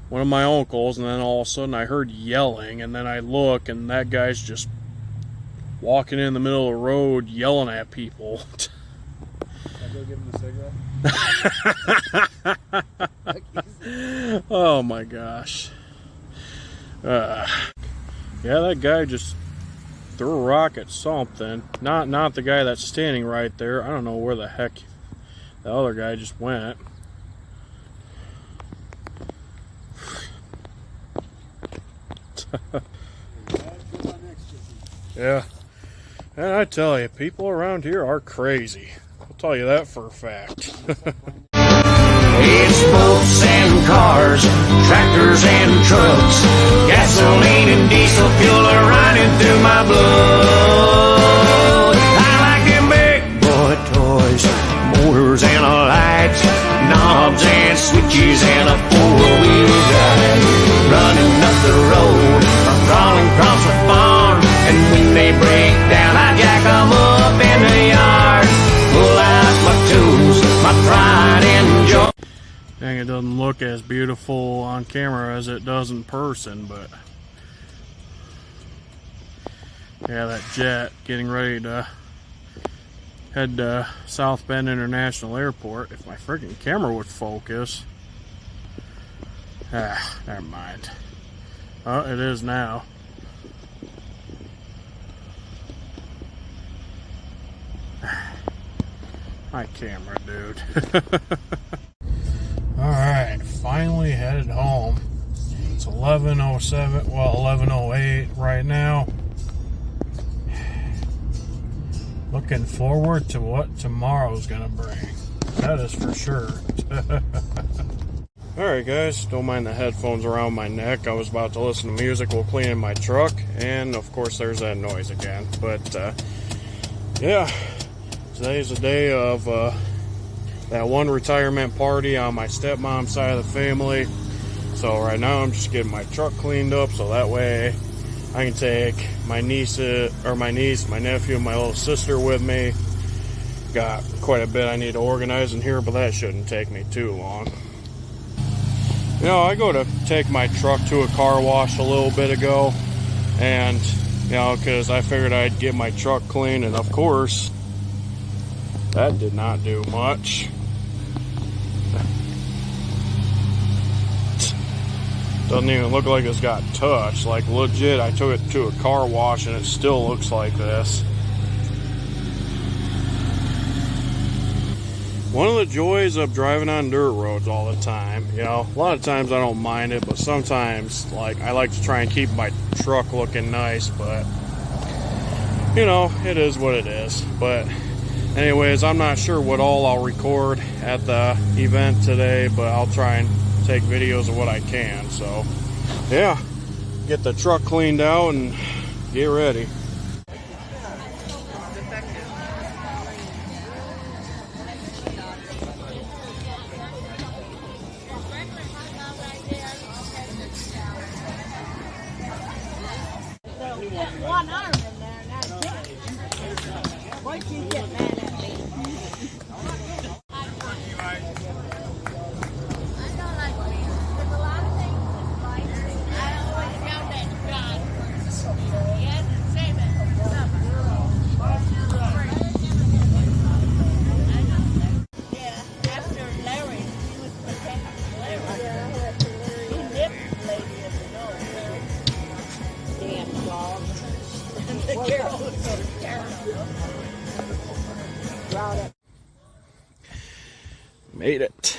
one of my uncles, and then all of a sudden I heard yelling, and then I look, and that guy's just walking in the middle of the road yelling at people. Can I go give him a cigarette? Oh my gosh. Yeah, that guy just threw a rock at something. Not the guy that's standing right there. I don't know where the heck the other guy just went. Yeah. And I tell you, people around here are crazy. I'll tell you that for a fact. It's boats and cars, tractors and trucks, gasoline and diesel fuel are running through my blood. I like them big boy toys, motors and lights, knobs and switches and a four-wheel drive. Running up the road, or crawling across the farm, and when they break down, I jack them up in the yard. Pull out my tools, my pride and joy. Dang, it doesn't look as beautiful on camera as it does in person, but yeah, that jet getting ready to head to South Bend International Airport. If my freaking camera would focus. Never mind. Oh, it is now. My camera, dude. Alright, finally headed home. It's 11:07, well, 11:08 right now. Looking forward to what tomorrow's gonna bring. That is for sure. Alright guys, don't mind the headphones around my neck. I was about to listen to music while cleaning my truck, and of course there's that noise again. But yeah, today's the day of that one retirement party on my stepmom's side of the family. So right now I'm just getting my truck cleaned up so that way I can take my niece, my nephew, and my little sister with me. Got quite a bit I need to organize in here, but that shouldn't take me too long. You know, I go to take my truck to a car wash a little bit ago, and, you know, because I figured I'd get my truck clean, and of course, that did not do much. Doesn't even look like it's got touched. Like, legit, I took it to a car wash, and it still looks like this. One of the joys of driving on dirt roads all the time, you know, a lot of times I don't mind it, but sometimes, like, I like to try and keep my truck looking nice, but, you know, it is what it is. But anyways, I'm not sure what all I'll record at the event today, but I'll try and take videos of what I can. So, yeah, get the truck cleaned out and get ready. One arm in there, and that's it. Once you get mad at me. I don't like me. There's a lot of things in life. I always yelled at God. He has to save it. Yeah, after Larry, he was protecting Larry. He nipped the lady in the nose. Damn dog. Carol was so terrible. Made it.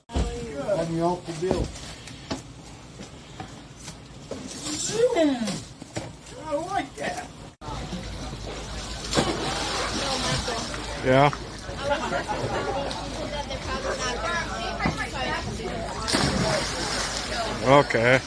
Have me off the bill. I like that. Yeah. Okay.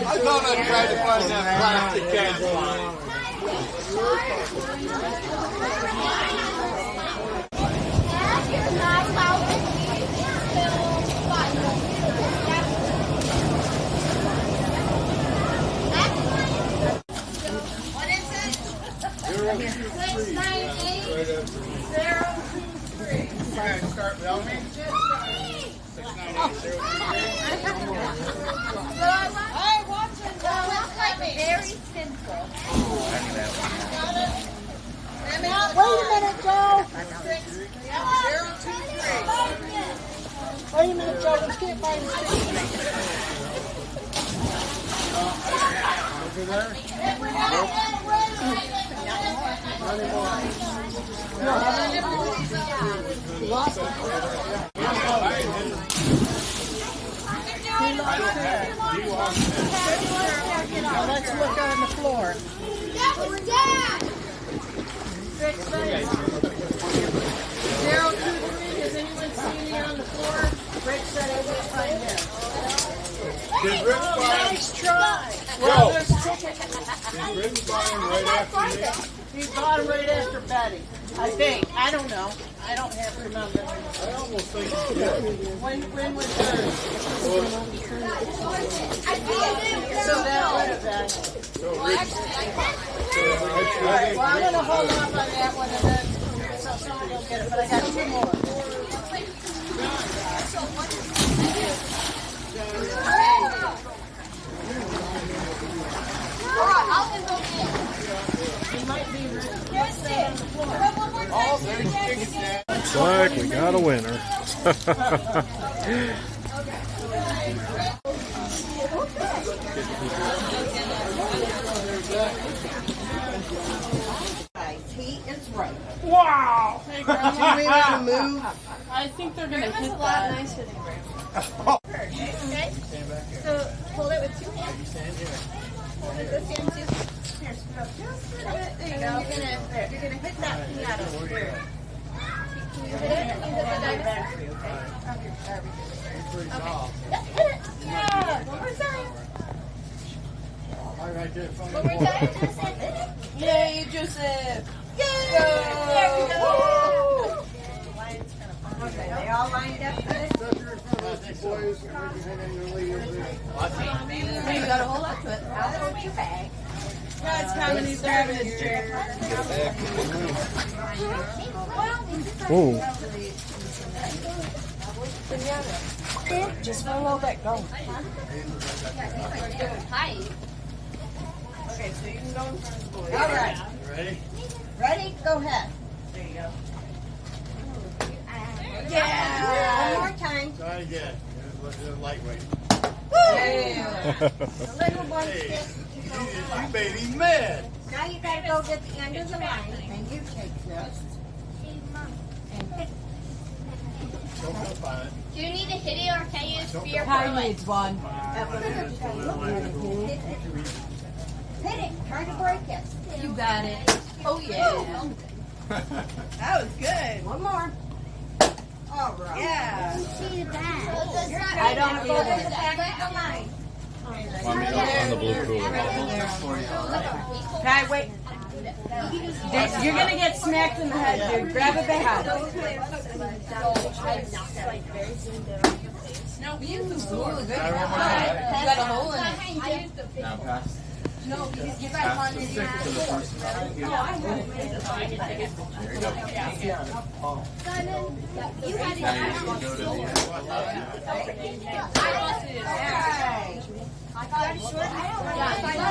I thought I'd try to find that plastic can. What is it? 698-023. Okay, start without me. 698-023. I want to know. It's like very simple. Wait a minute, Joe. 6-0-2-3. Wait a minute, Joe. Let's get by the Over there. Now let's look on the floor. That was Dad. 023. Does anyone see any on the floor? Rick said I went find him. Did Rick find? Nice try. Well, did Rick find right after me? He bought him right after Betty. I think. I don't know. I don't have to remember. I almost think he did. When was hers? So that would have been. Well, I'm going to hold off on that one and then so someone will get it. But I got two more. He might be Looks like we got a winner. He is right. Wow! Do we want to move? I think they're gonna hit A lot that. nicer than Grandma. Okay. So hold it with two hands. Hold it this hand too. Here, scrub just a little bit. There you go. You're gonna hit that piano. Here. Can you hit it? Can you hit the dinosaur? Okay. Okay. Yep, hit it. Yeah. One more time. One more time. Joseph, hit it. Yay, Joseph. Yay. There we go. Okay, they all lined up good? You gotta hold up to it. I'll hold your bag. No, it's coming. He's grabbing his chair. Oh, Just for a little bit, go. Hi. Okay, so you can go in front of the boys. All right. Ready? Ready? Go ahead. There you go. Yeah. One more time. Try again. Lightweight. Yeah. The little one Hey, stick. you made him mad. Now you gotta go get the end of the line, and you take this. And hit. Do you need to hit it or can you use for your Ty foot? needs one. Hit it. Try to break it. You got it. Oh yeah. That was good. One more. All right. Yeah. See the back. I don't Go get get it. the back of the line. On the blue cooler. Ty, wait. You're gonna get smacked in the head, dude. Grab it back. No, we use the sword. You got a hole in it. Now pass. No, because you Pass guys the stick to the person. You had Now you can go to the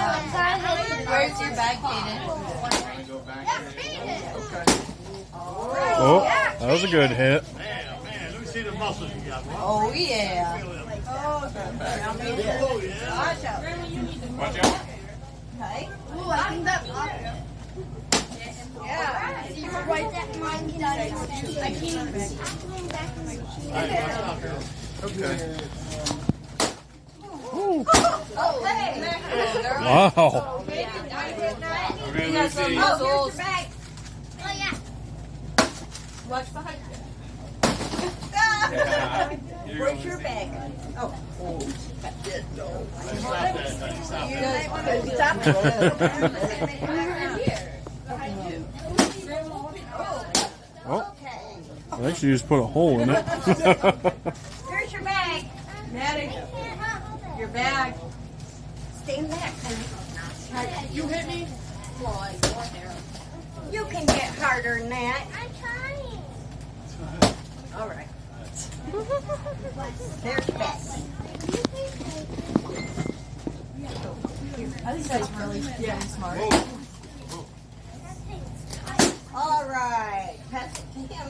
Where's your bag, Kaden? Go back. oh, that was a good hit. Man, let me see the muscles you got, bro. Oh yeah. Oh, yeah. Watch out. Watch out. Okay. Ooh, I think that. Yeah. You were right there. I can't even see. Okay. Oh, hey. Wow. Okay, You got Lucy. some muscles. Back. Oh, yeah. Watch behind you. Yeah. Where's your bag? Oh. Stop that thing. Stop You it. might want to stop it. Oh, Okay. I think she just put a hole in it. Here's your bag. Maddie, your bag. Stand back. You hit me? You can get harder than that. I'm trying. All right. There's your bag. I think that's really smart. All right. Pass it to him.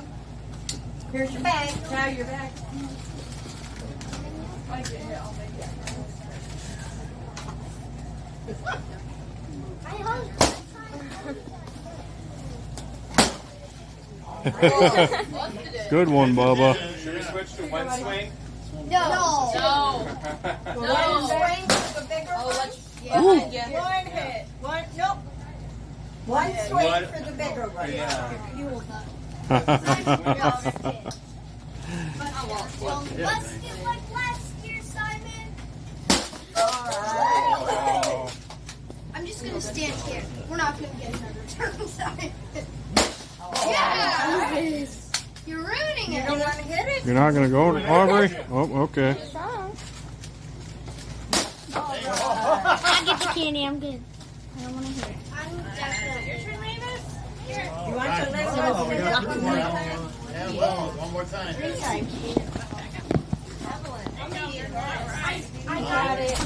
Here's your bag. Now your bag. Good one, Bubba. Should we switch to one swing? No. One swing for the bigger one. One hit. One, nope. One swing One. for the bigger one. Yeah. Let's do like last year, Simon. All right. Oh. I'm just gonna stand here. We're not gonna get another turn, Simon. Yeah. You're ruining You it. don't want to hit it? You're not going to go, Aubrey? Oh, okay. I get the candy. I'm good. I don't want to hit it. I'm definitely. Your turn, Mavis. Here. You want to let Oh, us we hit got it one one more. more time? Yeah, one more time. 3 times. I got it.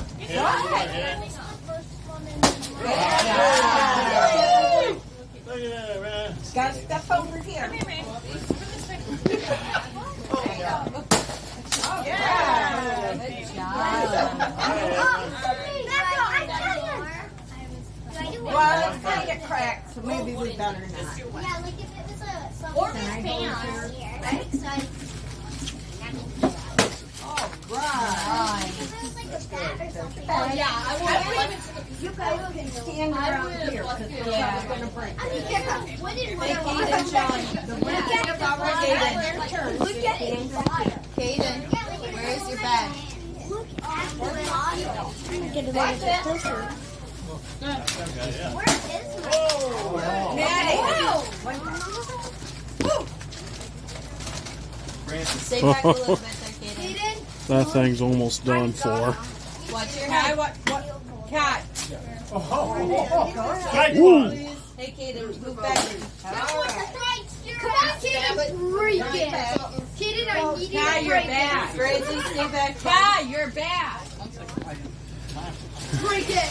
Look at that, man. Got to step over here. Yeah. Good job. Well, it's kind of cracked, so maybe we better not. Yeah, like if it was a or fan here. I'm excited. Right. Oh, yeah, I will. You guys can stand around here because we're probably going to break. Caden, Sean, the wind is Caden. Look at it. Caden, where's your bag? Look at the bottle. Get a little bit closer. Where is my Stay back a little bit there, Caden. That thing's almost done for. Watch your head. Cat. Woo! Hey, Caden, move back. Come on, Kaden. Freaking. Kaden, I need you Cat, to you're break bad. it. Gracie, stay back. Cat, you're bad. Break it.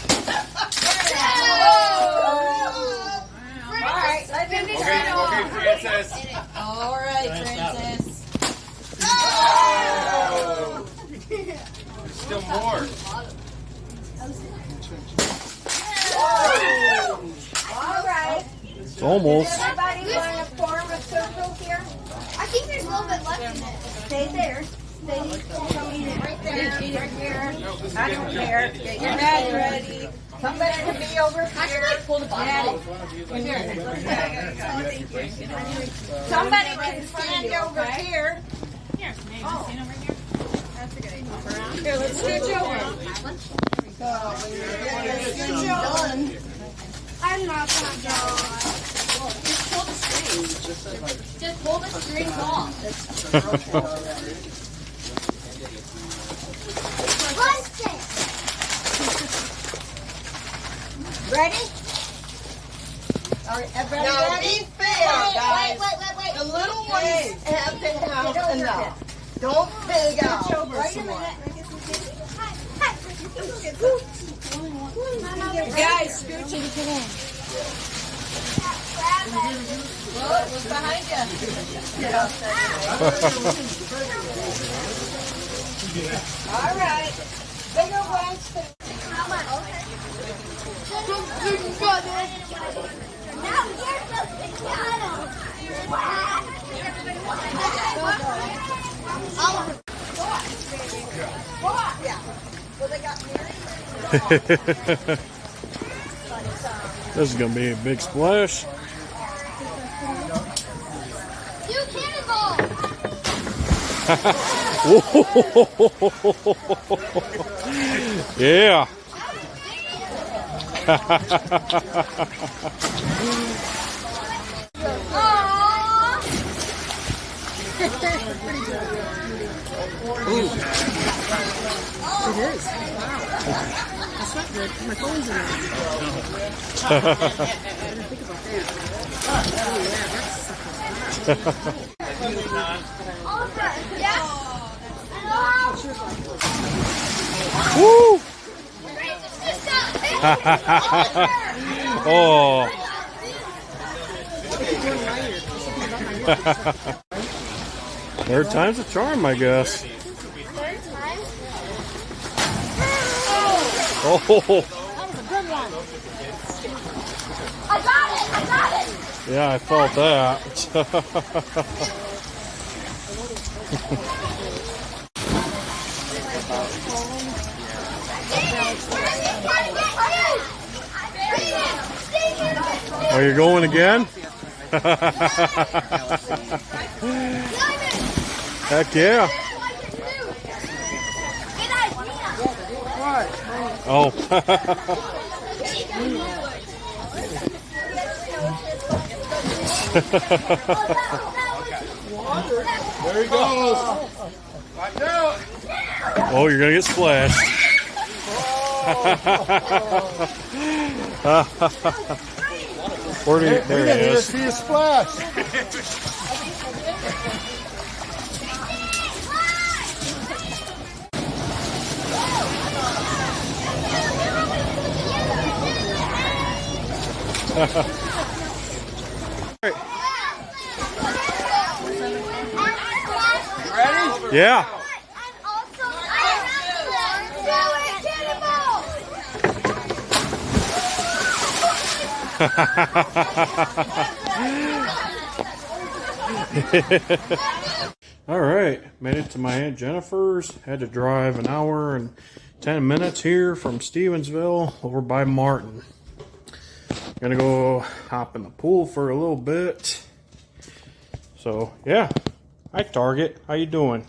Alright, I finished Okay, it all. okay, Princess. Alright, Princess. Oh! Still more. All right. It's almost. Everybody want to form a circle here? I think there's a little bit left in it. Stay there. Stay right there. Right here. I don't care. Get your Cat, ready. Somebody can be over here. Pull the bottle. Somebody can stand over here. Here, let's scooch over. I'm not that done. Just pull the strings. Just pull the strings off. Ready? All right, everybody ready? Be fair, guys. Wait. The little ones have to have enough. Don't pig out. Wait a minute. Guys, scooch it. What was behind you? All right. Bigger ones. How much? Now here's the piano. This is gonna be a big splash. You cannonball. Yeah. It is. Wow. That's not good. My phone's in there. I didn't think about that. Oh, yeah. Woo! Oh. Third time's a charm, I guess. Third time? Oh. That was a good one. I got it. Yeah, I felt that. Are you going again? Heck yeah. Oh. There he goes. Watch out. Oh, you're gonna get splashed. Where do you, there it is. See a splash. Ready? Yeah. All right, made it to my Aunt Jennifer's. Had to drive an hour and 10 minutes here from Stevensville over by Martin. Gonna go hop in the pool for a little bit. So yeah, hi Target, how you doing?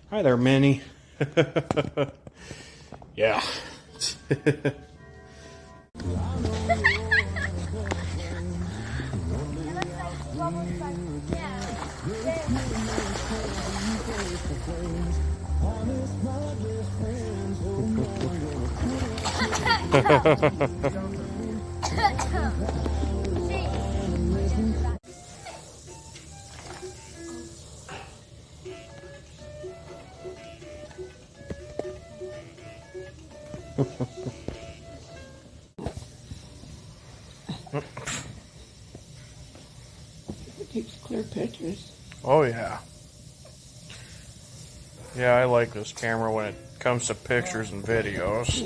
Hi there, Minnie. Yeah. It takes clear pictures. Oh yeah. Yeah, I like this camera when it comes to pictures and videos.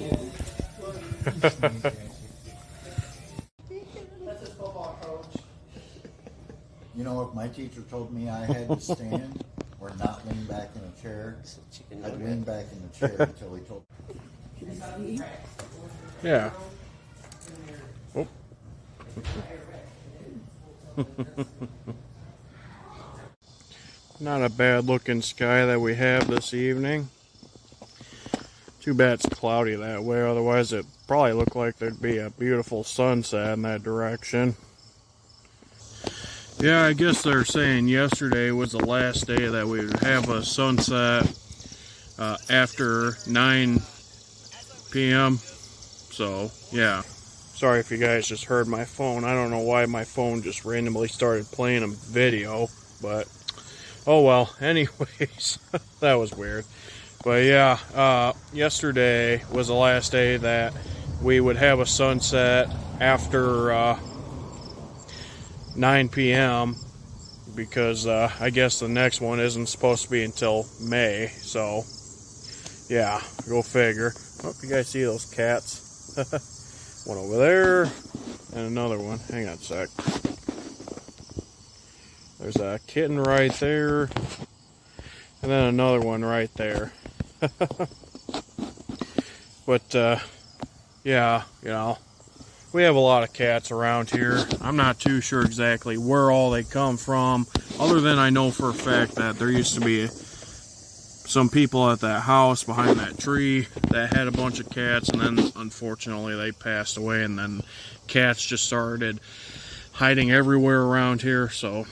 You know, if my teacher told me I had to stand or not lean back in a chair, I'd lean back in the chair until he told me. Yeah. Oh. Not a bad looking sky that we have this evening. Too bad it's cloudy that way, otherwise it probably looked like there'd be a beautiful sunset in that direction. Yeah, I guess they're saying yesterday was the last day that we would have a sunset after 9 p.m. So, yeah. Sorry if you guys just heard my phone. I don't know why my phone just randomly started playing a video, but oh well. Anyways, that was weird. But yeah, yesterday was the last day that we would have a sunset after 9 p.m. because I guess the next one isn't supposed to be until May. So, yeah, go figure. Hope you guys see those cats. One over there and another one. Hang on a sec. There's a kitten right there and then another one right there. But yeah, you know, we have a lot of cats around here. I'm not too sure exactly where all they come from, other than I know for a fact that there used to be some people at that house behind that tree that had a bunch of cats, and then unfortunately they passed away, and then cats just started hiding everywhere around here. So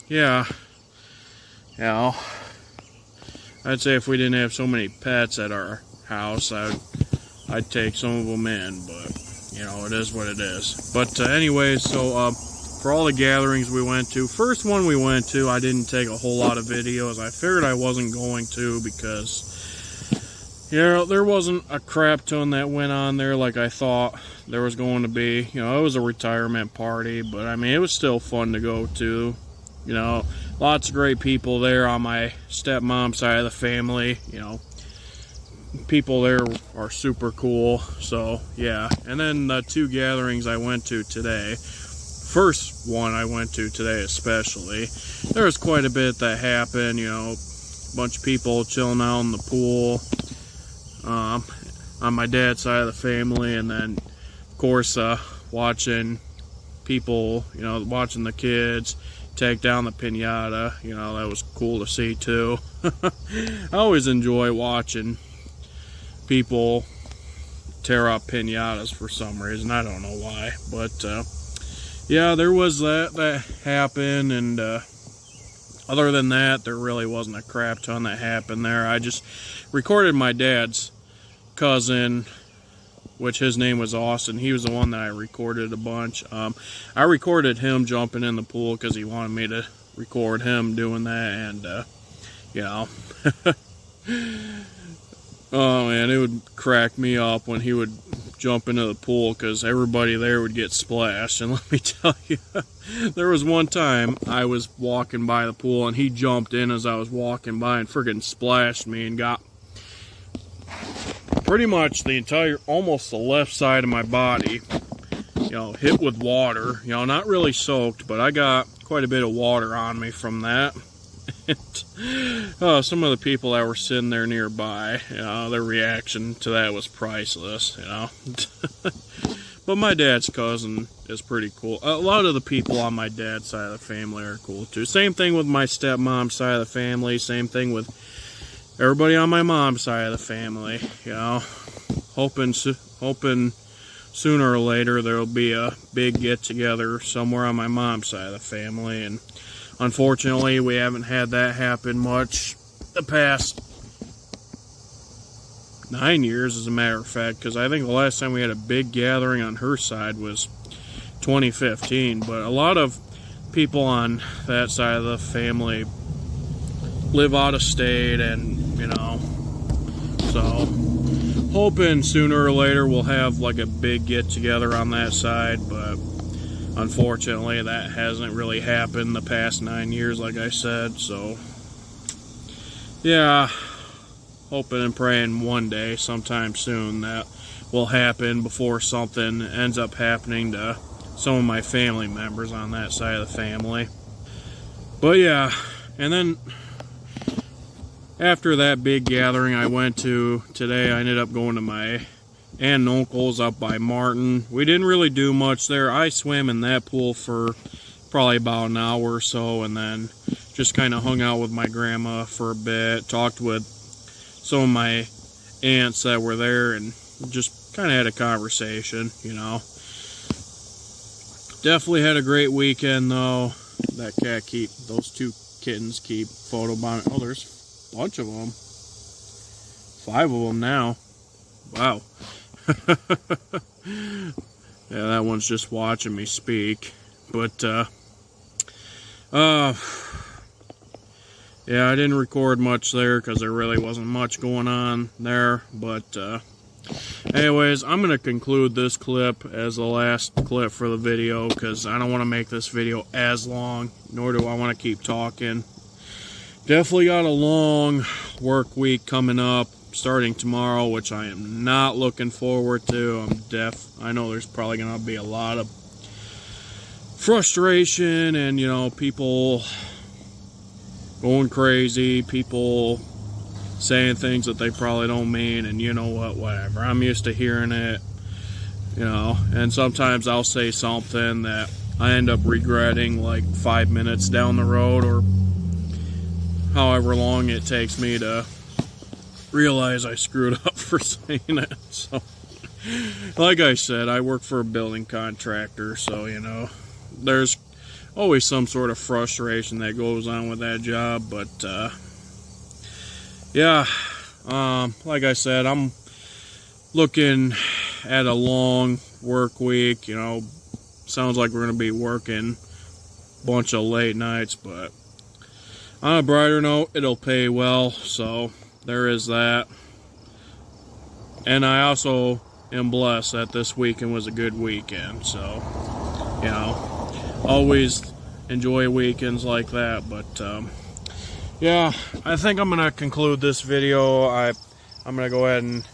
yeah, you know, I'd say if we didn't have so many pets at our house, I'd take some of them in, but you know, it is what it is. But anyways, so for all the gatherings we went to, first one we went to, I didn't take a whole lot of videos. I figured I wasn't going to because, you know, there wasn't a crap ton that went on there like I thought there was going to be. You know, it was a retirement party, but I mean, it was still fun to go to. You know, lots of great people there on my stepmom's side of the family. You know, people there are super cool. So yeah, and then the two gatherings I went to today, first one I went to today especially, there was quite a bit that happened. You know, a bunch of people chilling out in the pool on my dad's side of the family, and then of course watching people, you know, watching the kids take down the piñata. You know, that was cool to see too. I always enjoy watching people tear up piñatas for some reason. I don't know why, but yeah, there was that happened, and other than that, there really wasn't a crap ton that happened there. I just recorded my dad's cousin, which his name was Austin. He was the one that I recorded a bunch. I recorded him jumping in the pool because he wanted me to record him doing that, and you know, oh man, it would crack me up when he would jump into the pool because everybody there would get splashed. And let me tell you, there was one time I was walking by the pool and he jumped in as I was walking by and friggin' splashed me and got pretty much the entire, almost the left side of my body, you know, hit with water. You know, not really soaked, but I got quite a bit of water on me from that. Some of the people that were sitting there nearby, you know, their reaction to that was priceless, you know. But my dad's cousin is pretty cool. A lot of the people on my dad's side of the family are cool too. Same thing with my stepmom's side of the family. Same thing with everybody on my mom's side of the family. You know, hoping sooner or later there'll be a big get together somewhere on my mom's side of the family. And unfortunately, we haven't had that happen much the past 9 years, as a matter of fact, because I think the last time we had a big gathering on her side was 2015. But a lot of people on that side of the family live out of state, and you know, so hoping sooner or later we'll have like a big get together on that side. But unfortunately, that hasn't really happened the past 9 years, like I said. So yeah, hoping and praying one day, sometime soon, that will happen before something ends up happening to some of my family members on that side of the family. But yeah, and then after that big gathering I went to today, I ended up going to my aunt and uncle's up by Martin. We didn't really do much there. I swam in that pool for probably about an hour or so, and then just kind of hung out with my grandma for a bit, talked with some of my aunts that were there, and just kind of had a conversation, you know. Definitely had a great weekend, though. That cat those two kittens keep photobombing. Oh, there's a bunch of them. 5 of them now. Wow. Yeah, that one's just watching me speak. But, yeah, I didn't record much there because there really wasn't much going on there. But anyways, I'm going to conclude this clip as the last clip for the video because I don't want to make this video as long, nor do I want to keep talking. Definitely got a long work week coming up, starting tomorrow, which I am not looking forward to. I know there's probably going to be a lot of frustration and, you know, people going crazy, people saying things that they probably don't mean, and you know what, whatever. I'm used to hearing it, you know, and sometimes I'll say something that I end up regretting like 5 minutes down the road, or however long it takes me to realize I screwed up for saying it. So, like I said, I work for a building contractor, so, you know, there's always some sort of frustration that goes on with that job. But yeah, like I said, I'm looking at a long work week. You know, sounds like we're going to be working a bunch of late nights, but on a brighter note, it'll pay well, so there is that. And I also am blessed that this weekend was a good weekend, so, you know, always enjoy weekends like that. But yeah, I think I'm gonna conclude this video. I'm gonna go ahead and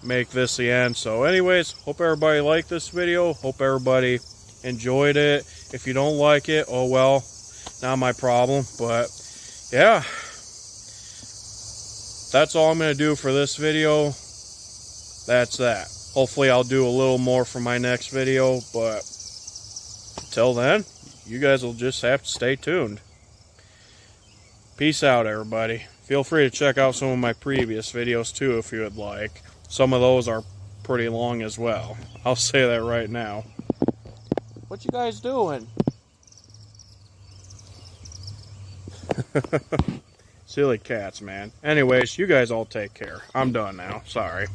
make this the end. So anyways, hope everybody liked this video, hope everybody enjoyed it. If you don't like it, oh well, not my problem. But yeah, that's all I'm gonna do for this video. That's that. Hopefully I'll do a little more for my next video, but till then, you guys will just have to stay tuned. Peace out, everybody. Feel free to check out some of my previous videos too if you would like. Some of those are pretty long as well. I'll say that right now. What you guys doing? Silly cats, man. Anyways, you guys all take care. I'm done now. Sorry.